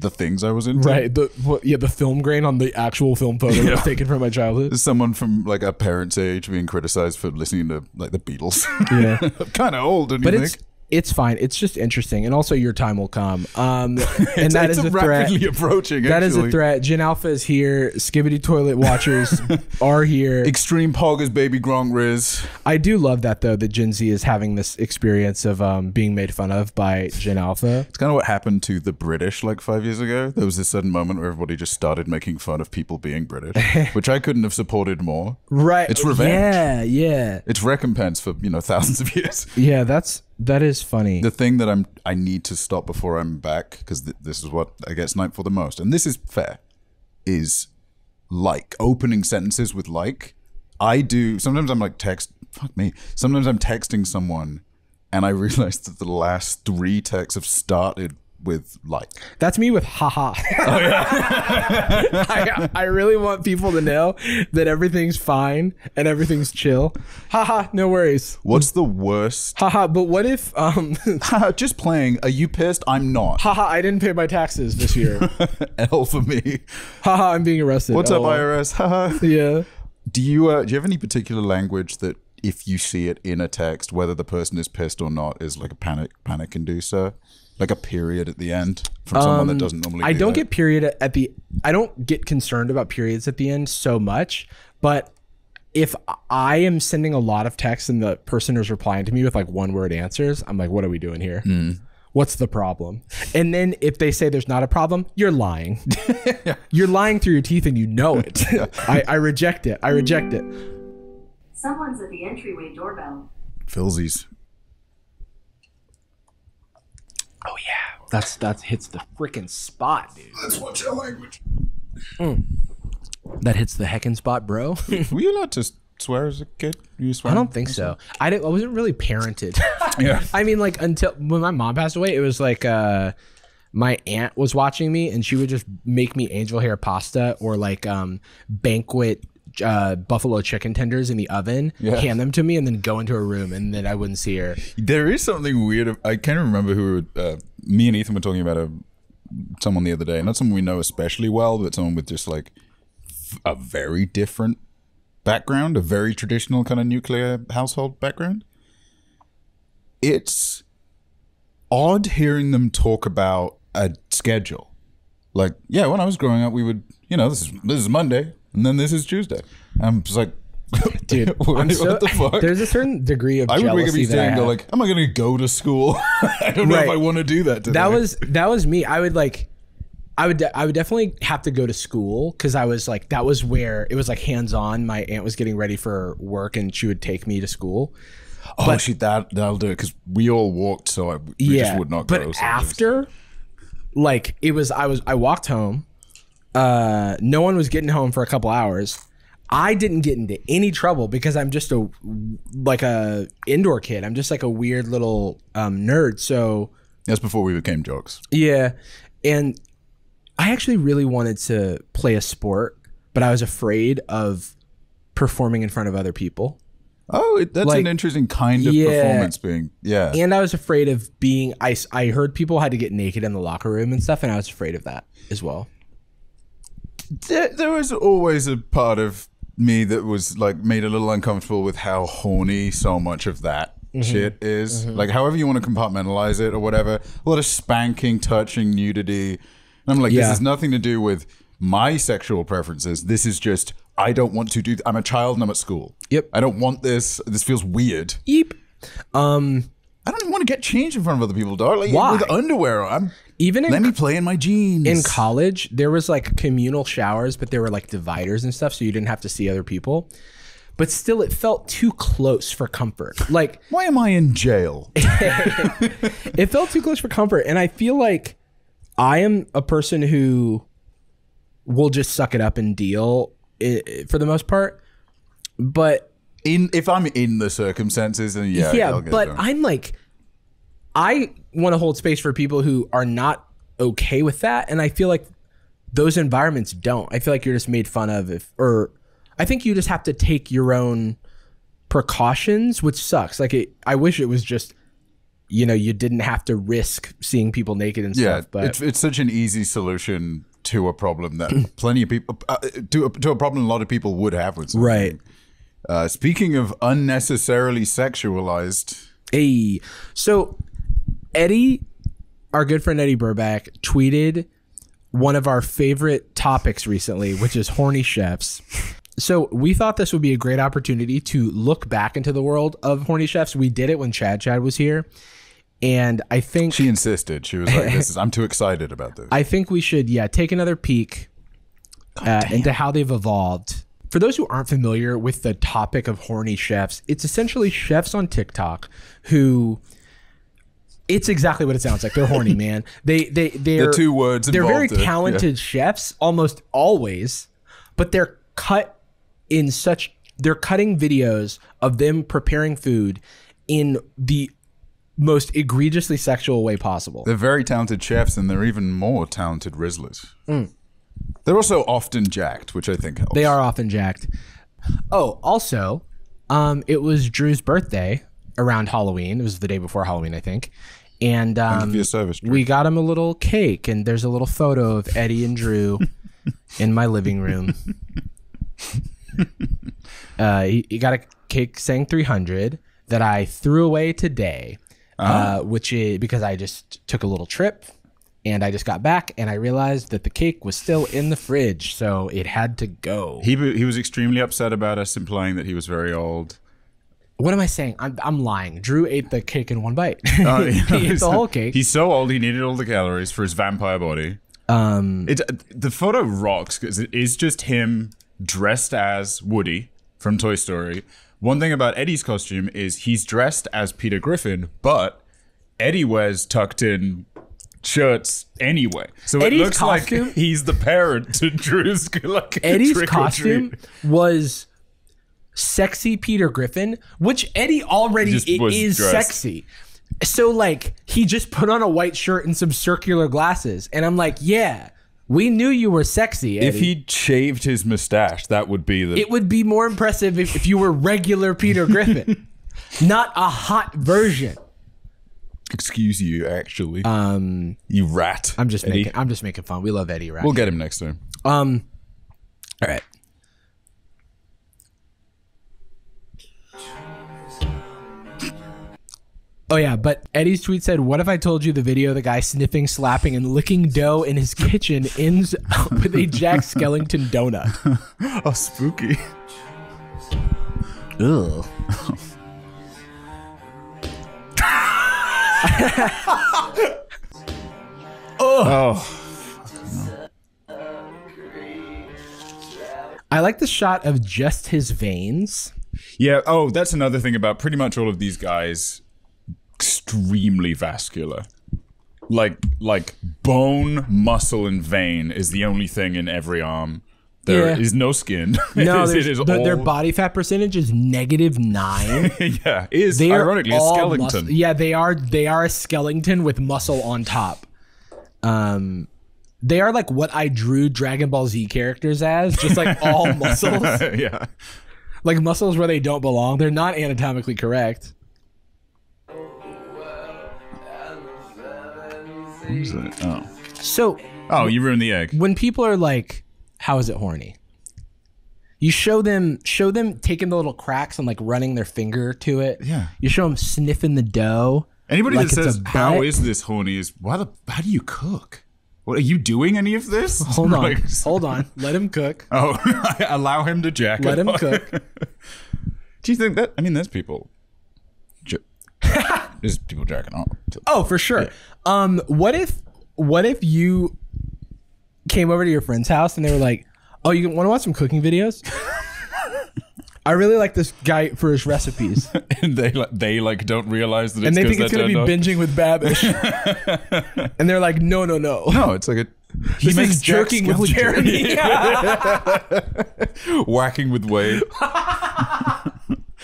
the things I was into? Right. The film grain on the actual film photo that was taken from my childhood. There's someone from like a parent's age being criticized for listening to like the Beatles. Yeah. Kind of old, don't you think? It's fine. It's just interesting, and also your time will come. And that is a threat. Rapidly approaching. That is a threat. Gen Alpha is here. Skibbity Toilet Watchers are here. Extreme Poggers Baby Gronk Riz. I do love that though. That Gen Z is having this experience of being made fun of by Gen Alpha. It's kind of what happened to the British like 5 years ago. There was this sudden moment where everybody just started making fun of people being British, which I couldn't have supported more. Right. It's revenge. Yeah. Yeah. It's recompense for thousands of years. Yeah. That is funny. The thing that I need to stop before I'm back, because this is what I get sniped for the most, and this is fair, is like opening sentences with like. I do sometimes. I'm like sometimes I'm texting someone, and I realize that the last 3 texts have started with like. That's me with haha. Oh yeah. I really want people to know that everything's fine and everything's chill. Haha, no worries. What's the worst? Haha, but what if just playing. Are you pissed? I'm not. Haha, I didn't pay my taxes this year. L for me. Haha, I'm being arrested. What's up, IRS? Haha. Yeah. Do you have any particular language that if you see it in a text, whether the person is pissed or not, is like a panic inducer? Like a period at the end from someone that doesn't normally. I don't get period at the. I don't get concerned about periods at the end so much, but if I am sending a lot of texts and the person is replying to me with like 1-word answers, I'm like, what are we doing here? What's the problem? And then if they say there's not a problem, you're lying. You're lying through your teeth and you know it. I reject it. I reject it. Someone's at the entryway doorbell. Filsies. Oh yeah, that hits the freaking spot, dude. Let's watch our language. That hits the heckin' spot, bro. Were you allowed to swear as a kid? You swear? I don't think so. I wasn't really parented. Yeah. I mean, like until when my mom passed away, it was like my aunt was watching me, and she would just make me angel hair pasta or like banquet buffalo chicken tenders in the oven, hand them to me, and then go into a room, and then I wouldn't see her. There is something weird. I can't remember who me and Ethan were talking about someone the other day. Not someone we know especially well, but someone with just like a very different background, a very traditional kind of nuclear household background. It's odd hearing them talk about a schedule. Like, yeah, when I was growing up, we would, this is Monday. And then this is Tuesday. I'm just like, dude, what the fuck? There's a certain degree of jealousy. I would wake up each day and go like, am I going to go to school? I don't know if I want to do that today. That was me. I would definitely have to go to school because I was like, that was where it was like hands on. My aunt was getting ready for work and she would take me to school. Oh, but, that'll do it because we all walked, so we just would not go. But after, like, I walked home. No one was getting home for a couple hours. I didn't get into any trouble because I'm just a indoor kid. I'm just like a weird little nerd. So that's before we became jocks. Yeah, and I actually really wanted to play a sport, but I was afraid of performing in front of other people. Oh, that's like, an interesting kind of performance being, And I was afraid of being. I heard people had to get naked in the locker room and stuff, and I was afraid of that as well. There was always a part of me that was like made a little uncomfortable with how horny so much of that shit is. Like, however you want to compartmentalize it or whatever, a lot of spanking, touching, nudity. And I'm like, this has nothing to do with my sexual preferences. This is just, I don't want to do. I'm a child and I'm at school. Yep. I don't want this. This feels weird. Yep. I don't even want to get changed in front of other people, dog. Like, why? With underwear on. Let me play in my jeans. In college, there was like communal showers, but there were like dividers and stuff, so you didn't have to see other people. But still, it felt too close for comfort. Like, why am I in jail? It felt too close for comfort, and I feel like I am a person who will just suck it up and deal for the most part. But if I'm in the circumstances, then but I'm like, I want to hold space for people who are not okay with that, and I feel like those environments don't. I feel like you're just made fun of I think you just have to take your own precautions, which sucks. Like I wish it was just, you know, you didn't have to risk seeing people naked and stuff. But it's such an easy solution to a problem that plenty of people to a problem a lot of people would have with something. Right. Speaking of unnecessarily sexualized, so Eddie, our good friend Eddie Burback, tweeted one of our favorite topics recently, which is Horny Chefs. So we thought this would be a great opportunity to look back into the world of Horny Chefs. We did it when Chad was here. And I think she insisted. She was like, I'm too excited about this. I think we should, take another peek into how they've evolved. For those who aren't familiar with the topic of Horny Chefs, it's essentially chefs on TikTok who, it's exactly what it sounds like. They're horny, man. They're the two words They're very involved talented chefs, almost always, but they're cutting videos of them preparing food in the most egregiously sexual way possible. They're very talented chefs, and they're even more talented rizzlers. They're also often jacked, which I think helps. They are often jacked. Oh, also, it was Drew's birthday around Halloween. It was the day before Halloween, I think. And thank you for your service, Drew. We got him a little cake, and there's a little photo of Eddie and Drew in my living room. He got a cake saying 300 that I threw away today, which is because I just took a little trip and I just got back and I realized that the cake was still in the fridge, so it had to go. He was extremely upset about us implying that he was very old. What am I saying? I'm lying. Drew ate the cake in one bite. He ate the whole cake. He's so old, he needed all the calories for his vampire body. The photo rocks because it is just him dressed as Woody from Toy Story. One thing about Eddie's costume is he's dressed as Peter Griffin, but Eddie wears tucked in shirts anyway. So Eddie's it looks costume, like he's the parent to Drew's like Eddie's costume was sexy Peter Griffin, which Eddie already is sexy. So like he just put on a white shirt and some circular glasses, and I'm like, yeah, we knew you were sexy, Eddie. If he shaved his mustache, that would be it would be more impressive if you were regular Peter Griffin, not a hot version. Excuse you, actually. You rat. I'm just making fun. We love Eddie, right? We'll get him next time. All right. Oh yeah, but Eddie's tweet said, "What if I told you the video of the guy sniffing, slapping, and licking dough in his kitchen ends with a Jack Skellington donut?" Oh, spooky. Ugh. Oh. I like the shot of just his veins. Yeah. Oh, that's another thing about pretty much all of these guys. Extremely vascular. Like bone, muscle, and vein is the only thing in every arm. There is no skin. No, their body fat percentage is -9. Yeah, is ironically a skeleton. Yeah, they are a skeleton with muscle on top. They are like what I drew Dragon Ball Z characters as, just like all muscles. Yeah, like muscles where they don't belong. They're not anatomically correct. What is that? Oh. So. Oh, you ruined the egg. When people are like, "How is it horny?" You show them taking the little cracks and like running their finger to it. Yeah. You show them sniffing the dough. Anybody that says, "How is this horny?" is how do you cook? What are you doing? Any of this? Hold on. Let him cook. Oh, allow him to jack it. Let him cook. Do you think that? I mean, there's people. There's people jacking off. Oh, for sure. Yeah. What if you came over to your friend's house and they were like, "Oh, you want to watch some cooking videos? I really like this guy for his recipes." And they don't realize that it's and they think it's going to be binging with Babish. And they're like, no. No, it's like he makes jerking with Jeremy. Whacking with Wade.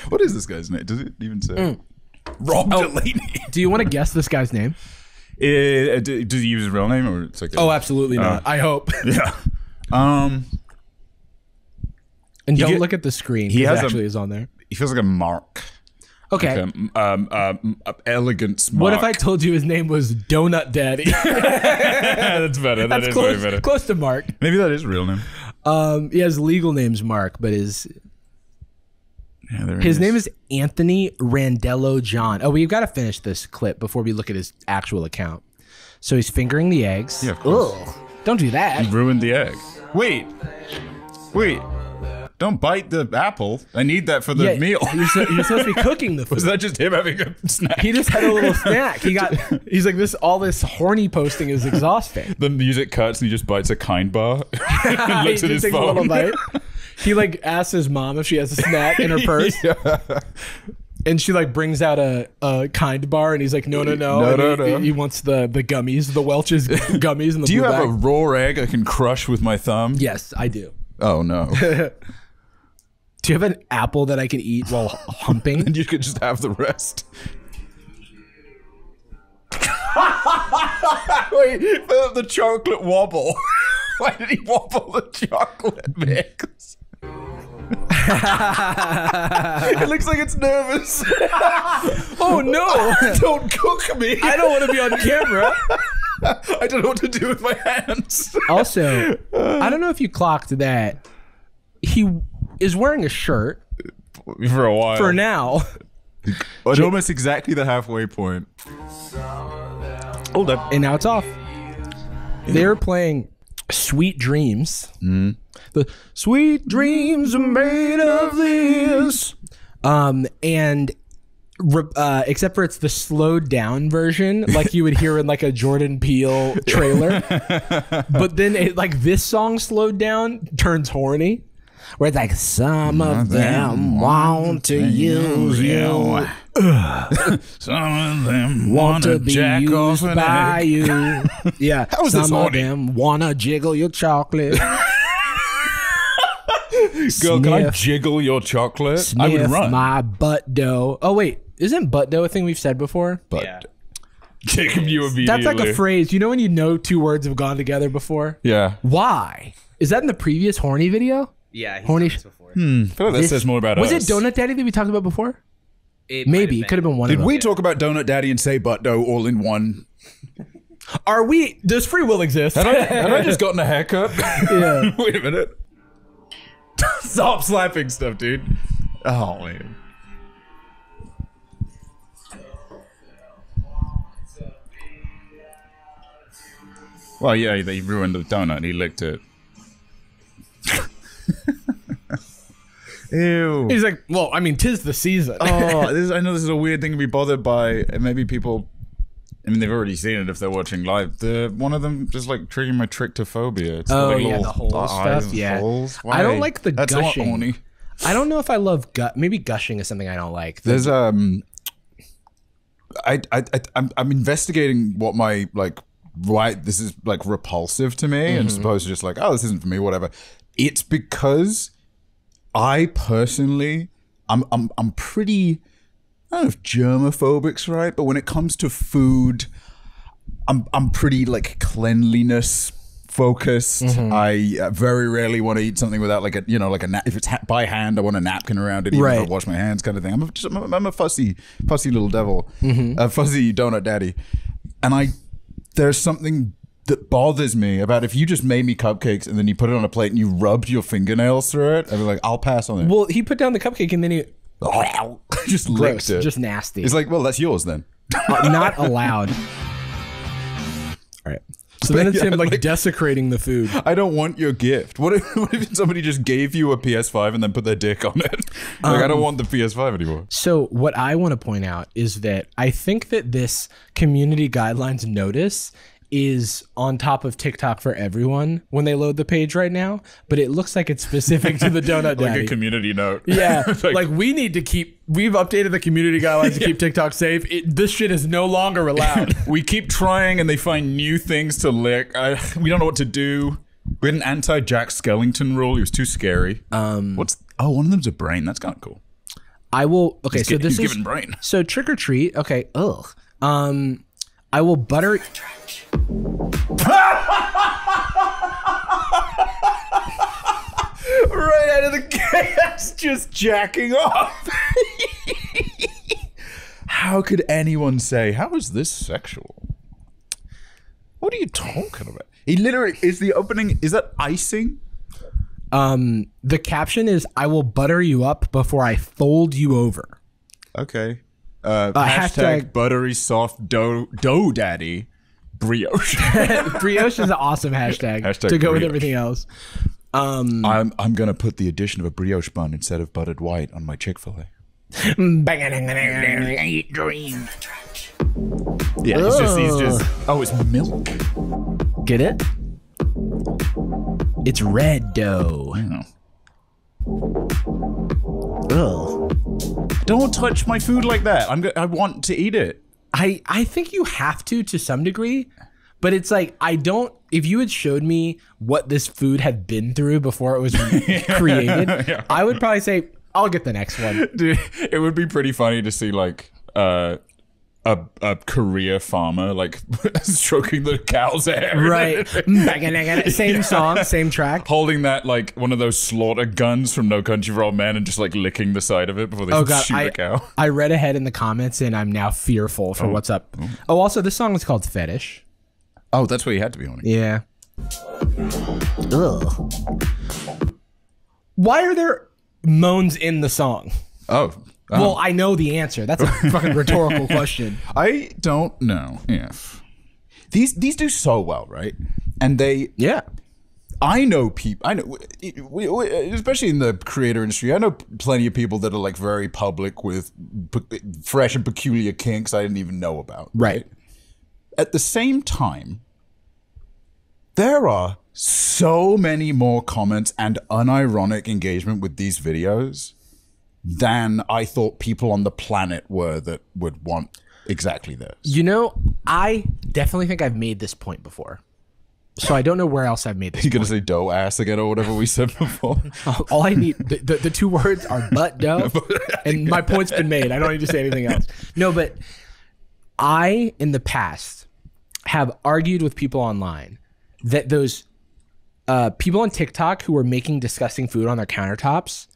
What is this guy's name? Does it even say? Rob Delaney. Do you want to guess this guy's name? Does he use his real name or it's like? Oh, absolutely not. I hope. Yeah. And don't look at the screen. He actually is on there. He feels like a mark. Okay. Like elegance mark. What if I told you his name was Donut Daddy? That's better. That's close, way better. Close to Mark. Maybe that is real name. He has legal name's Mark, but his name is Anthony Randello John. Oh, we've got to finish this clip before we look at his actual account. So he's fingering the eggs. Yeah, of course. Ugh, don't do that. You ruined the egg. Wait. Don't bite the apple. I need that for the meal. You're supposed to be cooking the food. Was that just him having a snack? He just had a little snack. He's like, all this horny posting is exhausting. The music cuts and he just bites a kind bar. And looks at his phone. A little bite. He like asks his mom if she has a snack in her purse. Yeah. And she like brings out a kind bar and he's like, no. No. He wants the gummies, the Welch's gummies. In the Do you blue have bag. a raw egg I can crush with my thumb? Yes, I do. Oh, no. Do you have an apple that I can eat while humping? And you could just have the rest. Wait, the chocolate wobble. Why did he wobble the chocolate mix? It looks like it's nervous. Oh no! Don't cook me. I don't want to be on camera. I don't know what to do with my hands. Also, I don't know if you clocked that he is wearing a shirt for a while. For now. It's almost exactly the halfway point. Hold up. And now it's off. They're playing Sweet Dreams. Mm. The sweet dreams are made of this. And except for it's the slowed down version, like you would hear in like a Jordan Peele trailer. But then it, like this song slowed down turns horny. Where it's like, some of them want to use you. Some of them want to be jack used off by you. Yeah. How is this some of horny? them want to jiggle your chocolate. Girl, can I jiggle your chocolate? I would run. My butt dough. Oh, wait. Isn't butt dough a thing we've said before? But Yeah. Jacob, you immediately. That's like a phrase. You know when you know two words have gone together before? Yeah. Why? Is that in the previous horny video? Yeah, he's Horny done this before. I feel like that says more about Was us. it Donut Daddy that we talked about before? Maybe. It could have been one of Did them. we talk about Donut Daddy and say butt dough all in one? Are we? Does free will exist? Had I just gotten a haircut? Yeah. Wait a minute. Stop slapping stuff, dude. Oh, man. Well, yeah, they ruined the donut. He licked it. Ew. He's like, well, I mean, 'tis the season. Oh, I know this is a weird thing to be bothered by. And maybe people, I mean, they've already seen it if they're watching live. One of them just like triggering my trichtophobia. It's Oh, like yeah, little the hole eyes stuff. and Yeah. holes. I don't like the That's not gushing. horny. I don't know if I love maybe gushing is something I don't like. There's I'm investigating what my why this is like repulsive to me, and supposed to just like, oh, this isn't for me, whatever. It's because I personally, I'm pretty, I don't know if germophobic's right, but when it comes to food, I'm pretty like cleanliness focused. I very rarely want to eat something without like a if it's by hand, I want a napkin around it, even if I wash my hands, kind of thing. I'm a fussy little devil, a fuzzy donut daddy, and there's something that bothers me about if you just made me cupcakes and then you put it on a plate and you rubbed your fingernails through it. I'd be like, I'll pass on it. Well, he put down the cupcake and then he just gross, licked it. just nasty. It's like, well, that's yours then. Not allowed. All right. So then it's him like desecrating the food. I don't want your gift. What if somebody just gave you a PS5 and then put their dick on it? Like, I don't want the PS5 anymore. So what I want to point out is that I think that this community guidelines notice is on top of TikTok for everyone when they load the page right now, but it looks like it's specific to the Donut Daddy. Like a community note. Yeah, like we've updated the community guidelines to keep TikTok safe. This shit is no longer allowed. We keep trying and they find new things to lick. We don't know what to do. We had an anti-Jack Skellington rule. He was too scary. One of them's a brain. That's kind of cool. I will, okay, He's so this he's is, given brain. So trick or treat, okay, ugh. I will butter... Right out of the That's just jacking off. How could anyone say, how is this sexual? What are you talking about? He literally is the opening. Is that icing? The caption is, I will butter you up before I fold you over. Okay. Hashtag buttery soft dough daddy brioche. Brioche is an awesome hashtag to go with everything else. I'm gonna put the addition of a brioche bun instead of buttered white on my Chick-fil-A. Dream. Yeah, he's just oh, it's milk. Get it? It's red dough. Yeah. Ugh. Don't touch my food like that. I want to eat it. I think you have to some degree, but it's like, I don't, if you had showed me what this food had been through before it was created, yeah. I would probably say, I'll get the next one. Dude, it would be pretty funny to see like a Korea farmer like stroking the cow's hair. Right. Same song, same track. Holding that like one of those slaughter guns from No Country for Old Men and just like licking the side of it before they shoot a cow. I read ahead in the comments and I'm now fearful for what's up. Oh, also this song is called Fetish. Oh, that's what you had to be on it. Yeah. Ugh. Why are there moans in the song? Oh. Well, I know the answer. That's a fucking rhetorical question. I don't know if these do so well, right? And they, yeah. I know people. I know, especially in the creator industry. I know plenty of people that are like very public with fresh and peculiar kinks I didn't even know about. Right. At the same time, there are so many more comments and unironic engagement with these videos than I thought people on the planet were that would want exactly this. You know, I definitely think I've made this point before. So I don't know where else I've made this You're going to say dough ass again or whatever we said before? All I need, the two words are butt dough, and my point's been made. I don't need to say anything else. No, but I, in the past, have argued with people online that those people on TikTok who were making disgusting food on their countertops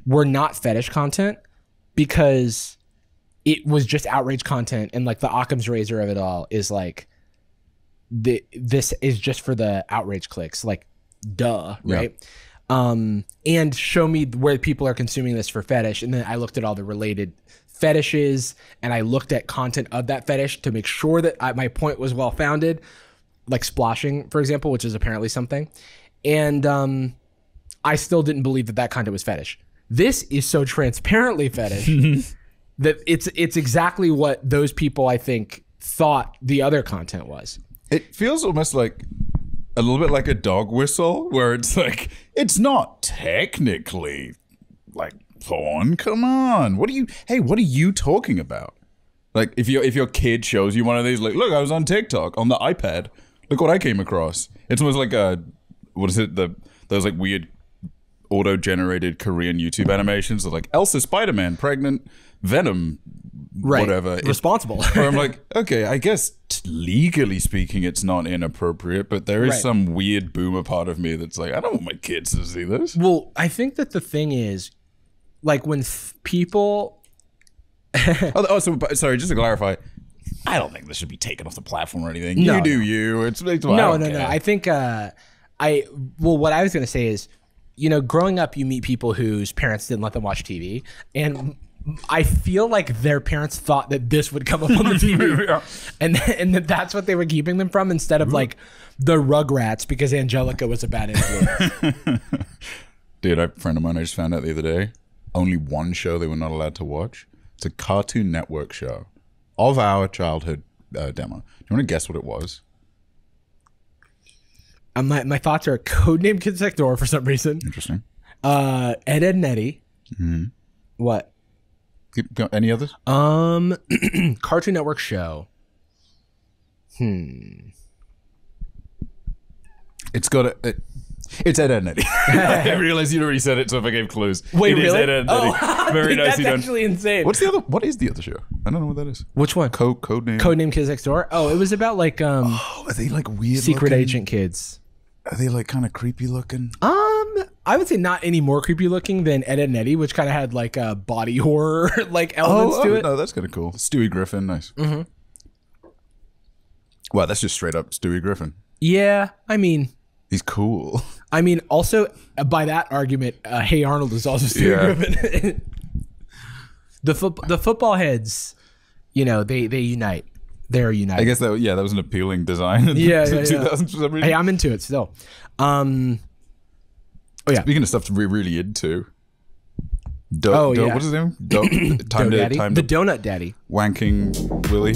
were not fetish content because it was just outrage content, and like the Occam's razor of it all is like this is just for the outrage clicks, like duh, right? Yeah. And show me where people are consuming this for fetish, and then I looked at all the related fetishes and I looked at content of that fetish to make sure that my point was well founded, like splashing, for example, which is apparently something, and I still didn't believe that content was fetish. This is so transparently fetish that it's exactly what those people, I think, thought the other content was. It feels almost like a little bit like a dog whistle, where it's like, it's not technically like porn. Come on. What are you talking about? Like if your kid shows you one of these, like, look, I was on TikTok on the iPad. Look what I came across. It's almost like those like weird auto-generated Korean YouTube animations of like Elsa Spider-Man pregnant, Venom, right, whatever. Responsible. Where I'm like, okay, I guess legally speaking it's not inappropriate, but there is some weird boomer part of me that's like, I don't want my kids to see this. Well, I think that the thing is, like, when people sorry, just to clarify, I don't think this should be taken off the platform or anything. No, you do you. It's no. I think what I was going to say is, you know, growing up, you meet people whose parents didn't let them watch TV, and I feel like their parents thought that this would come up on the TV, yeah. and that's what they were keeping them from, instead of like the Rugrats, because Angelica was a bad influence. Dude, a friend of mine I just found out the other day, only one show they were not allowed to watch. It's a Cartoon Network show of our childhood demo. Do you want to guess what it was? My thoughts are Codename Kids Next Door for some reason. Interesting. Ed, Edd n Eddy. Mm-hmm. What? Any others? Cartoon Network show. It's got it's Ed, Edd n Eddy. I realized you'd already said it, so if I gave clues. Wait, really? Is Ed, Edd n Eddy. Oh, very nicely done. That's actually insane. What is the other show? I don't know what that is. Which one? Codename Kids Next Door. Oh, it was about like are they like weird secret looking? agent kids. Are they like kind of creepy looking? I would say not any more creepy looking than Ed, Edd n Eddy, which kind of had like a body horror like elements to it. No, that's kind of cool. Stewie Griffin, nice. Mm-hmm. Wow, that's just straight up Stewie Griffin. Yeah, I mean, he's cool. I mean, also by that argument, Hey Arnold is also Stewie Griffin. The football heads, you know, they unite. They're united. I guess that was an appealing design. In 2000 for some reason. Hey, I'm into it still. Oh yeah. Speaking of stuff to be really into. Yeah. What's his name? Time the to Donut Daddy. Wanking Willie.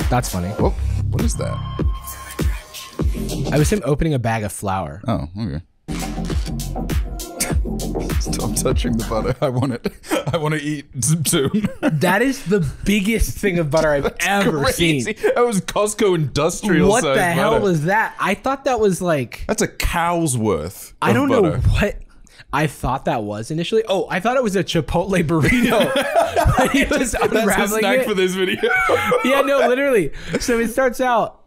That's funny. Oh, what is that? I was him opening a bag of flour. Oh, okay. Stop touching the butter. I want it. I want to eat soon. That is the biggest thing of butter I've ever seen. That was Costco industrial What size the hell butter. was that? I thought that was like... That's a cow's worth. I don't butter. know what I thought that was initially. Oh, I thought it was a Chipotle burrito. He was unraveling That's the snack it. for this video. Yeah, no, literally. So it starts out...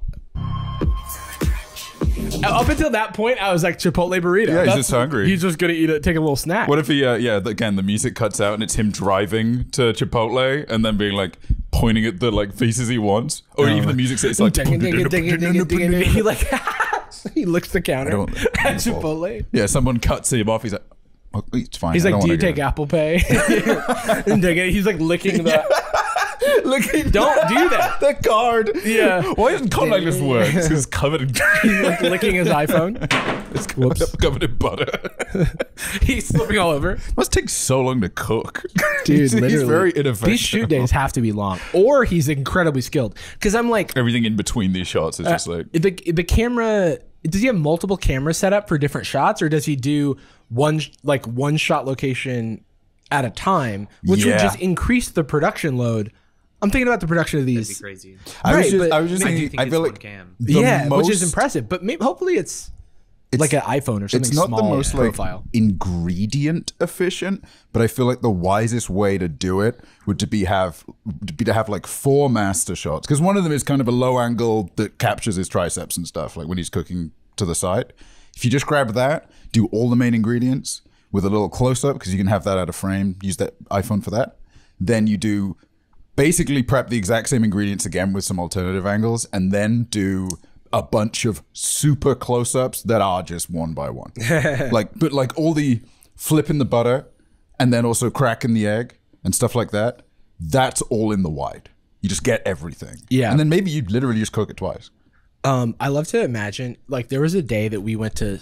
Up until that point, I was like, Chipotle burrito. Yeah, he's just hungry. He's just going to eat it, take a little snack. What if he, again, the music cuts out and it's him driving to Chipotle and then being like pointing at the like faces he wants? Or even the music says like... He like... He licks the counter at Chipotle. Yeah, someone cuts him off. He's like, oh, it's fine. He's like, do you take Apple Pay? And he's like licking the... Don't do that. The card. Yeah. Why doesn't contactless work? Because it's covered in... He's like licking his iPhone. It's covered in butter. He's slipping all over. Must take so long to cook. Dude, literally. He's very ineffective. These shoot days have to be long. Or he's incredibly skilled. Because I'm like... Everything in between these shots is just like... The camera... Does he have multiple cameras set up for different shots? Or does he do one shot location at a time? Which would just increase the production load. I'm thinking about the production of these. That'd be crazy. I was just thinking, I feel like which is impressive, but maybe hopefully it's like an iPhone or something. It's not small the most profile. like ingredient efficient, but I feel like the wisest way to do it would to have like 4 master shots, because one of them is kind of a low angle that captures his triceps and stuff, like when he's cooking to the side. If you just grab that, do all the main ingredients with a little close up, because you can have that out of frame, use that iPhone for that. Then you do basically prep the exact same ingredients again with some alternative angles, and then do a bunch of super close-ups that are just one by one. But like all the flipping the butter and then also cracking the egg and stuff like that, that's all in the wide. You just get everything. Yeah. And then maybe you literally just cook it twice. I love to imagine, like, there was a day that we went to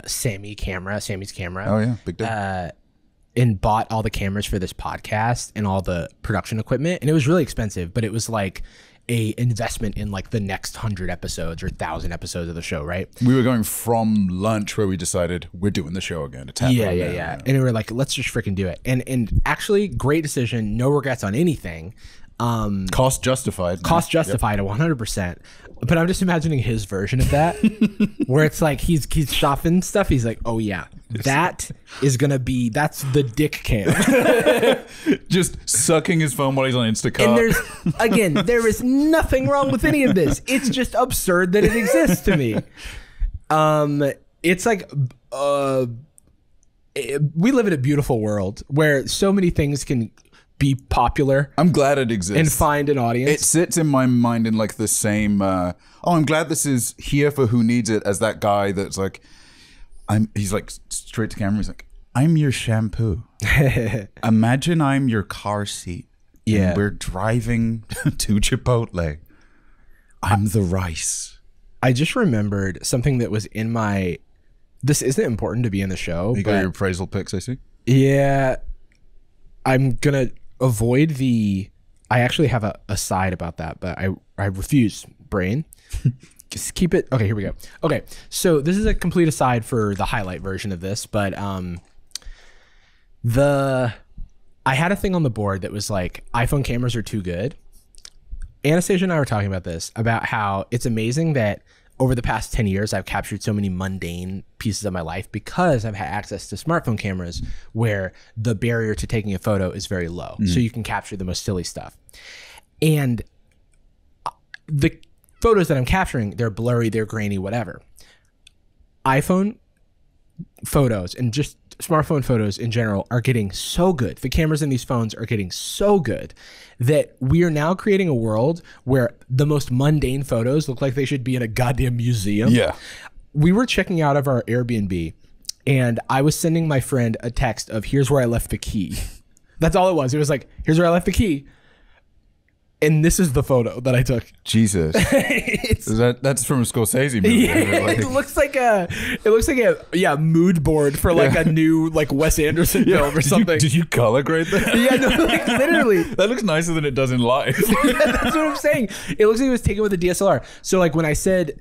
Sammy's camera. Oh yeah, big day. And bought all the cameras for this podcast and all the production equipment. And it was really expensive, but it was like a investment in like the next 100 episodes or 1,000 episodes of the show, right? We were going from lunch where we decided we're doing the show again. Yeah. And we were like, let's just freaking do it. And actually, great decision. No regrets on anything. Cost justified. Cost justified at 100%. But I'm just imagining his version of that, where it's like he's shopping stuff. He's like, oh yeah, that's the dick cam. Just sucking his phone while he's on Instacart. And there is nothing wrong with any of this. It's just absurd that it exists to me. It's like we live in a beautiful world where so many things can be popular. I'm glad it exists and find an audience. It sits in my mind in like the same I'm glad this is here for who needs it, as that guy that's like, he's like straight to camera, he's like, I'm your shampoo. Imagine I'm your car seat. Yeah. And we're driving to Chipotle. I'm the rice. I just remembered something that was in my, this isn't important to be in the show. You got your appraisal picks, I see. Yeah. I'm gonna avoid I actually have a side about that, but I refuse, brain. Just keep it. Okay, here we go. Okay, so this is a complete aside for the highlight version of this, but I had a thing on the board that was like, iPhone cameras are too good. Anastasia and I were talking about this, about how it's amazing that over the past 10 years, I've captured so many mundane pieces of my life because I've had access to smartphone cameras where the barrier to taking a photo is very low. So you can capture the most silly stuff. And the photos that I'm capturing, they're blurry, they're grainy, whatever. iPhone photos and just smartphone photos in general are getting so good. The cameras in these phones are getting so good that we are now creating a world where the most mundane photos look like they should be in a goddamn museum. Yeah. We were checking out of our Airbnb and I was sending my friend a text of here's where I left the key. That's all it was. It was like, here's where I left the key. And this is the photo that I took. Jesus. That's from a Scorsese movie. Yeah, like, it looks like a mood board for like a new like Wes Anderson film or something. Did you color grade that? Yeah, no, like literally. That looks nicer than it does in life. Yeah, that's what I'm saying. It looks like it was taken with a DSLR. So like when I said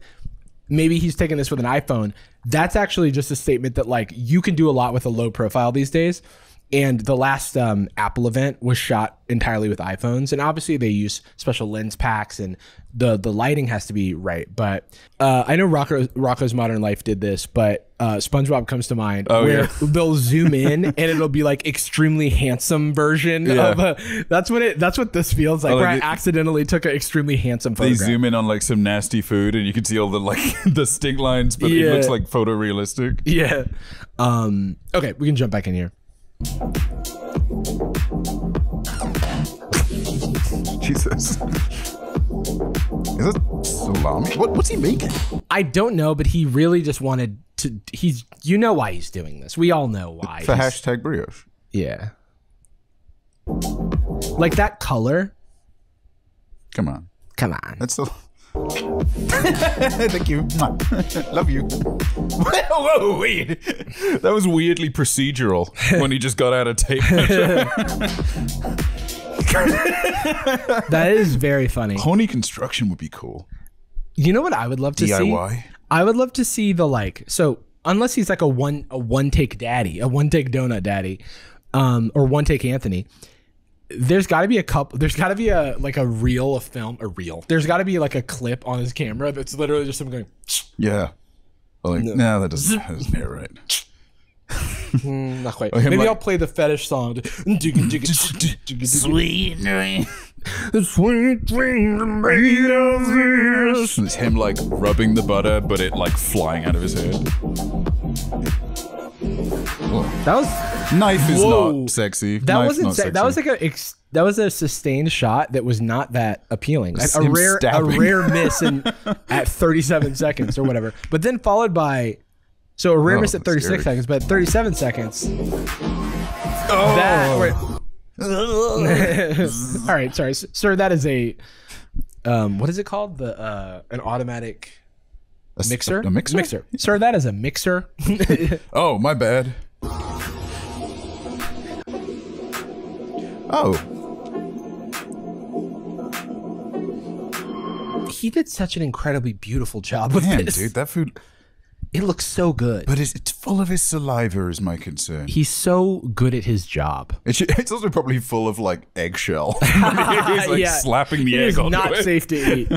maybe he's taking this with an iPhone, that's actually just a statement that like you can do a lot with a low profile these days. And the last Apple event was shot entirely with iPhones, and obviously they use special lens packs, and the lighting has to be right. But I know Rocko's Modern Life did this, but SpongeBob comes to mind where they'll zoom in and it'll be like extremely handsome version of that's what this feels like. Where I accidentally took an extremely handsome photograph. They zoom in on like some nasty food, and you can see all the like the stink lines, but it looks like photorealistic. Yeah. Okay, we can jump back in here. Jesus. Is it salami? What's he making? I don't know, but he really just wanted to. You know why he's doing this. We all know why. For hashtag brioche. Yeah. Like that color. Come on. That's so. Thank you. Love you. Whoa, wait. That was weirdly procedural when he just got out of tape measure. That is very funny. Horny construction would be cool. You know what I would love to DIY? see? I would love to see the like. So unless he's like a one take daddy, a one take donut daddy, or one take Anthony. There's got to be a couple. There's got to be a reel of film. There's got to be like a clip on his camera that's literally just him going. Yeah. Like, no, that doesn't hear right. Not quite. Maybe I'll play the fetish song. Sweet dream. The sweet dreams are made of this. It's him like rubbing the butter, but it like flying out of his head. That was knife is not sexy. That wasn't sexy. That was like that was a sustained shot that was not that appealing. A rare miss at 37 seconds or whatever. But then followed by a rare miss at 36 seconds, but 37 seconds. All right, sorry, sir. That is a what is it called? An automatic. Mixer? A mixer? Mixer. Sir, that is a mixer. Oh, my bad. Oh. He did such an incredibly beautiful job with this. Dude, that food... It looks so good. But it's full of his saliva is my concern. He's so good at his job. It's also probably full of like eggshell. He's like slapping the egg on not safe to eat.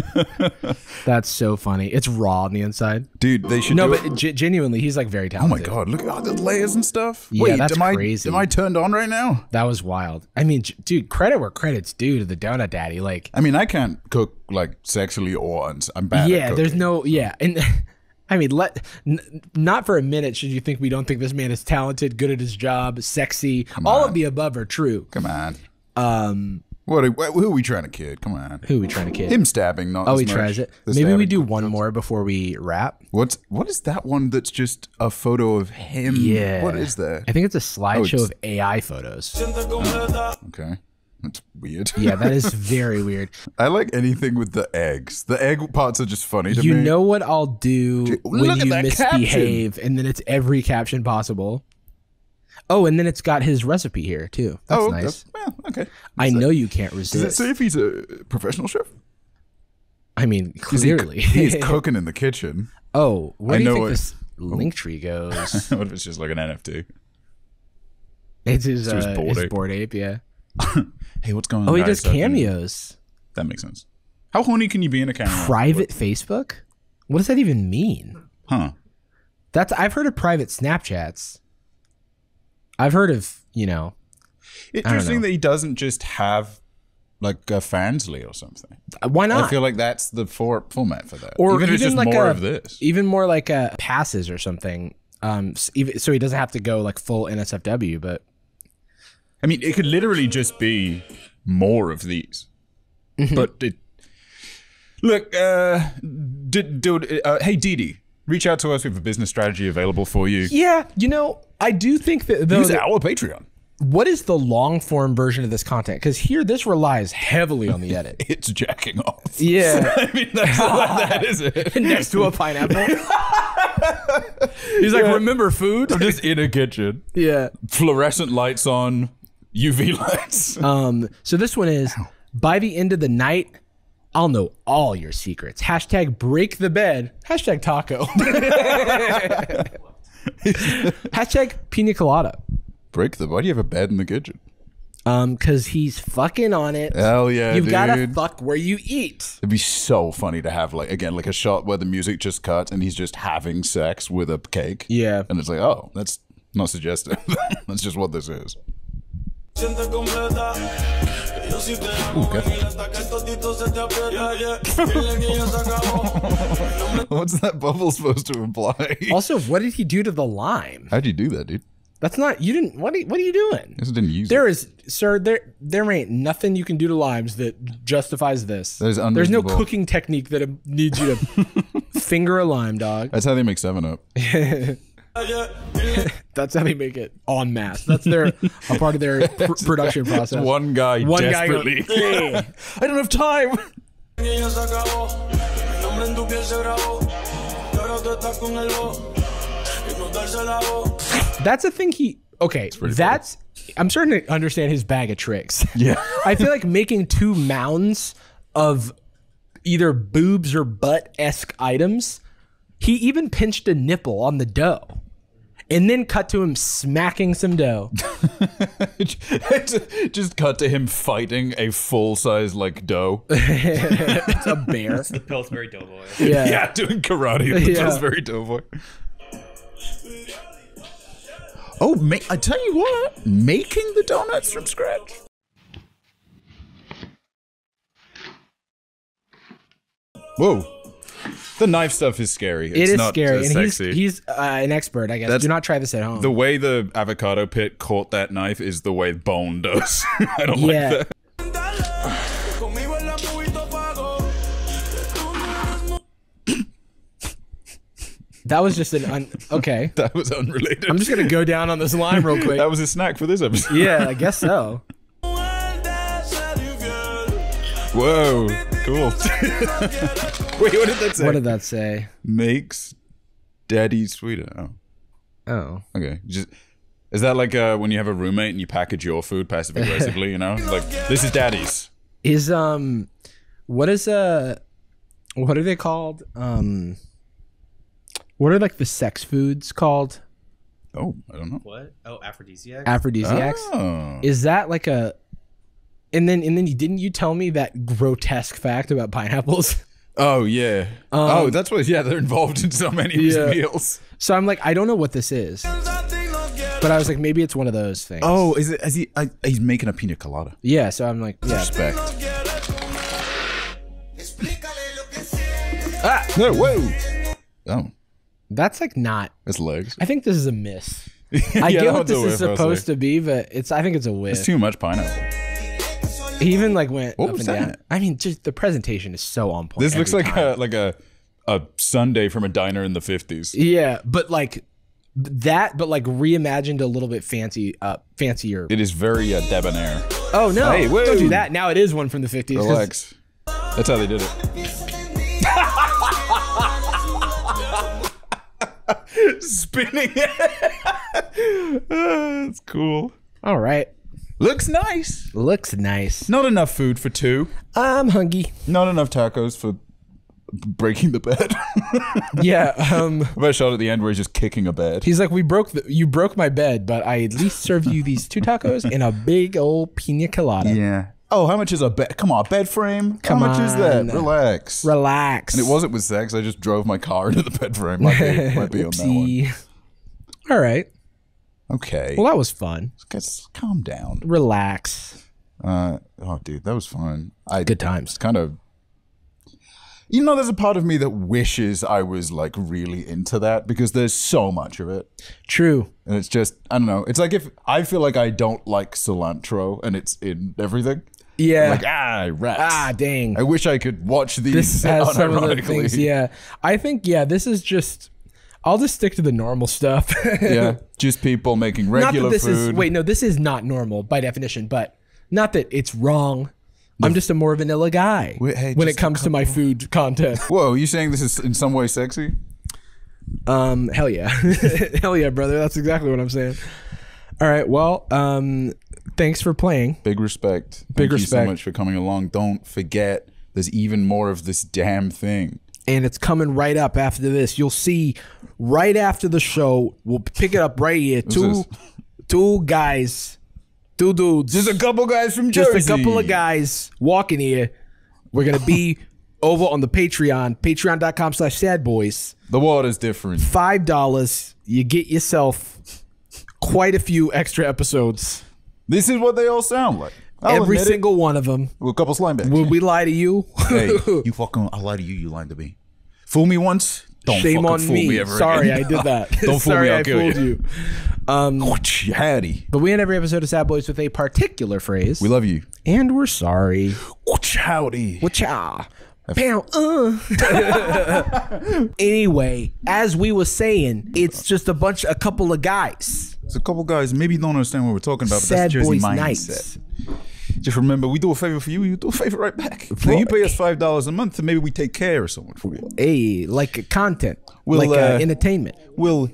That's so funny. It's raw on the inside. Dude, they should but genuinely, he's like very talented. Oh my God, look at all the layers and stuff. Yeah, wait, that's crazy. Am I turned on right now? That was wild. I mean, dude, credit where credit's due to the donut daddy. Like, I mean, I can't cook like sexily or I'm bad at cooking. There's no, and I mean, not for a minute should you think we don't think this man is talented, good at his job, sexy. All of the above are true. Come on. Who are we trying to kid? Come on. Who are we trying to kid? Him stabbing, not as he much. tries it. Maybe we do one more before we wrap. What is that one that's just a photo of him? Yeah. What is that? I think it's a slideshow of AI photos. Okay. That's weird. Yeah, that is very weird. I like anything with the eggs. The egg parts are just funny to me. You know what I'll do when you misbehave, caption. And then it's every caption possible. Oh, and then it's got his recipe here too. That's nice. Okay. I know you can't resist. Does it say if he's a professional chef? I mean, clearly. He's cooking in the kitchen. Oh, where do you think this link tree goes? What if it's just like an NFT? It's his Bored Ape, yeah. Hey, what's going on? Oh, he does cameos. That makes sense. How horny can you be in a cameo? Private Facebook? What does that even mean? Huh. I've heard of private Snapchats. I've heard of, Interesting that he doesn't just have like a Fansly or something. Why not? I feel like that's the format for that. Or even if it's just like more of this. Even more like a Passes or something. So he doesn't have to go like full NSFW, but I mean, it could literally just be more of these. But look, dude, hey Didi, reach out to us. We have a business strategy available for you. Yeah, you know, I do think that use our Patreon. What is the long form version of this content? Because here, this relies heavily on the edit. It's jacking off. Yeah. I mean, that's what that is. Next to a pineapple. He's like, remember food? I'm just in a kitchen. Yeah. Fluorescent lights on, UV lights. So this one is, by the end of the night, I'll know all your secrets. Hashtag break the bed. Hashtag taco. Hashtag pina colada. Break the. Why do you have a bed in the kitchen? Because he's fucking on it. Hell yeah, You've dude. gotta fuck where you eat. It'd be so funny to have like a shot where the music just cuts and he's just having sex with a cake. Yeah. And it's like, oh, that's not suggestive. That's just what this is. Ooh, what's that bubble supposed to imply? Also, what did he do to the lime? How'd you do that, dude? That's not, you didn't, what are you doing? This didn't use There it. is, sir, there ain't nothing you can do to limes that justifies this. There's no cooking technique that needs you to finger a lime, dog. That's how they make 7-Up. That's how they make it en masse. That's a part of their production process. One guy desperately. Guy goes, I don't have time. That's a thing I'm starting to understand his bag of tricks. Yeah. I feel like making 2 mounds of either boobs or butt-esque items. He even pinched a nipple on the dough and then cut to him smacking some dough. Just cut to him fighting a full-size like dough. It's a bear. It's the Pillsbury Doughboy. Yeah, doing karate with the Pillsbury Doughboy. Oh, I tell you what, making the donuts from scratch. Whoa. The knife stuff is scary. It's not scary. And sexy. He's an expert, I guess. Do not try this at home. The way the avocado pit caught that knife is the way bone does. I don't like that. That was just okay. That was unrelated. I'm just going to go down on this line real quick. That was a snack for this episode. Yeah, I guess so. Whoa, cool. Wait, what did that say? What did that say? Makes daddy sweeter. Oh. Okay. Is that like when you have a roommate and you package your food passive aggressively, you know? Like, this is daddy's. What are they called? What are like the sex foods called? Oh, I don't know. What? Oh, aphrodisiacs? Aphrodisiacs? Oh. Is that like a... And then didn't you tell me that grotesque fact about pineapples? Oh, yeah. That's what... Yeah, they're involved in so many of these meals. So I'm like, I don't know what this is. But I was like, maybe it's one of those things. Oh, is it? He's making a pina colada. Yeah, so I'm like, yeah. Respect. No, whoa. Oh. That's like not. That's legs. I think this is a miss. I get what this is supposed to be, but I think it's a whiff. It's too much pineapple. He even like went what up was and down. that? I mean, just the presentation is so on point. This looks like time. a Sunday from a diner in the 50s. Yeah, but like that, but like reimagined a little bit fancier. It is very debonair. Oh no! Hey, don't do that. Now it is one from the 50s. Relax. That's how they did it. Spinning it. That's cool. All right. Looks nice. Looks nice. Not enough food for 2. I'm hungry. Not enough tacos for breaking the bed. Yeah. About a shot at the end where he's just kicking a bed. He's like, you broke my bed, but I at least served you these 2 tacos and a big old pina colada. Yeah. Oh, how much is a bed? Come on, bed frame. How much is that? Relax. Relax. And it wasn't with sex. I just drove my car into the bed frame. Might be on that one. All right. Okay. Well, that was fun. Guys, calm down. Relax. Oh, dude, that was fun. Good times. Kind of. You know, there's a part of me that wishes I was like really into that because there's so much of it. True. And it's just, I don't know. It's like if I feel like I don't like cilantro and it's in everything. Yeah. I'm like, rats. Dang. I wish I could watch these. This has some of the things. Yeah. I think, this is just, I'll just stick to the normal stuff. Yeah. Just people making regular food. This is not normal by definition, but not that it's wrong. I'm just a more vanilla guy when it comes to my food content. Whoa, are you saying this is in some way sexy? Hell yeah. Hell yeah, brother. That's exactly what I'm saying. All right. Well, thanks for playing. Big respect. Thank you so much for coming along. Don't forget, there's even more of this damn thing. And it's coming right up after this. You'll see right after the show. We'll pick it up right here. Two guys. Two dudes. Just a couple guys from Jersey. Just a couple of guys walking here. We're going to be over on the Patreon. Patreon.com/sadboyz. The water's different. $5. You get yourself quite a few extra episodes. This is what they all sound like. Every single one of them. With a couple slime bags. Would we lie to you? Hey, I lie to you. You lied to me. Fool me once. Don't Shame fucking on fool me ever Sorry, again. I did that. Don't fool me, I'll kill fooled you. Howdy. But we end every episode of Sad Boyz with a particular phrase. We love you. And we're sorry. Howdy. Wacha. Anyway, as we were saying, it's just a couple of guys. It's a couple guys. Maybe you don't understand what we're talking about, but Sad that's Jersey Boyz mindset. NIghtz. Just remember, we do a favor for you, you do a favor right back. Now you pay us $5 a month, and maybe we take care of someone for you. Hey, like content, entertainment. We'll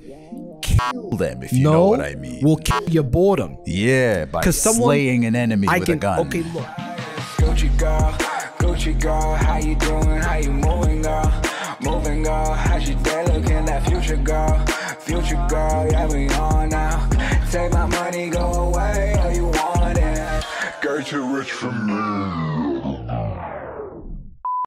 kill them if you know what I mean. We'll kill your boredom. Yeah, by slaying an enemy with a gun. Okay, look. Gucci girl, how you doing? How you moving, girl? Moving, girl. How's your day looking? That future girl, yeah, we on now. Take my money, go away, all you want it. Girl, too rich for me.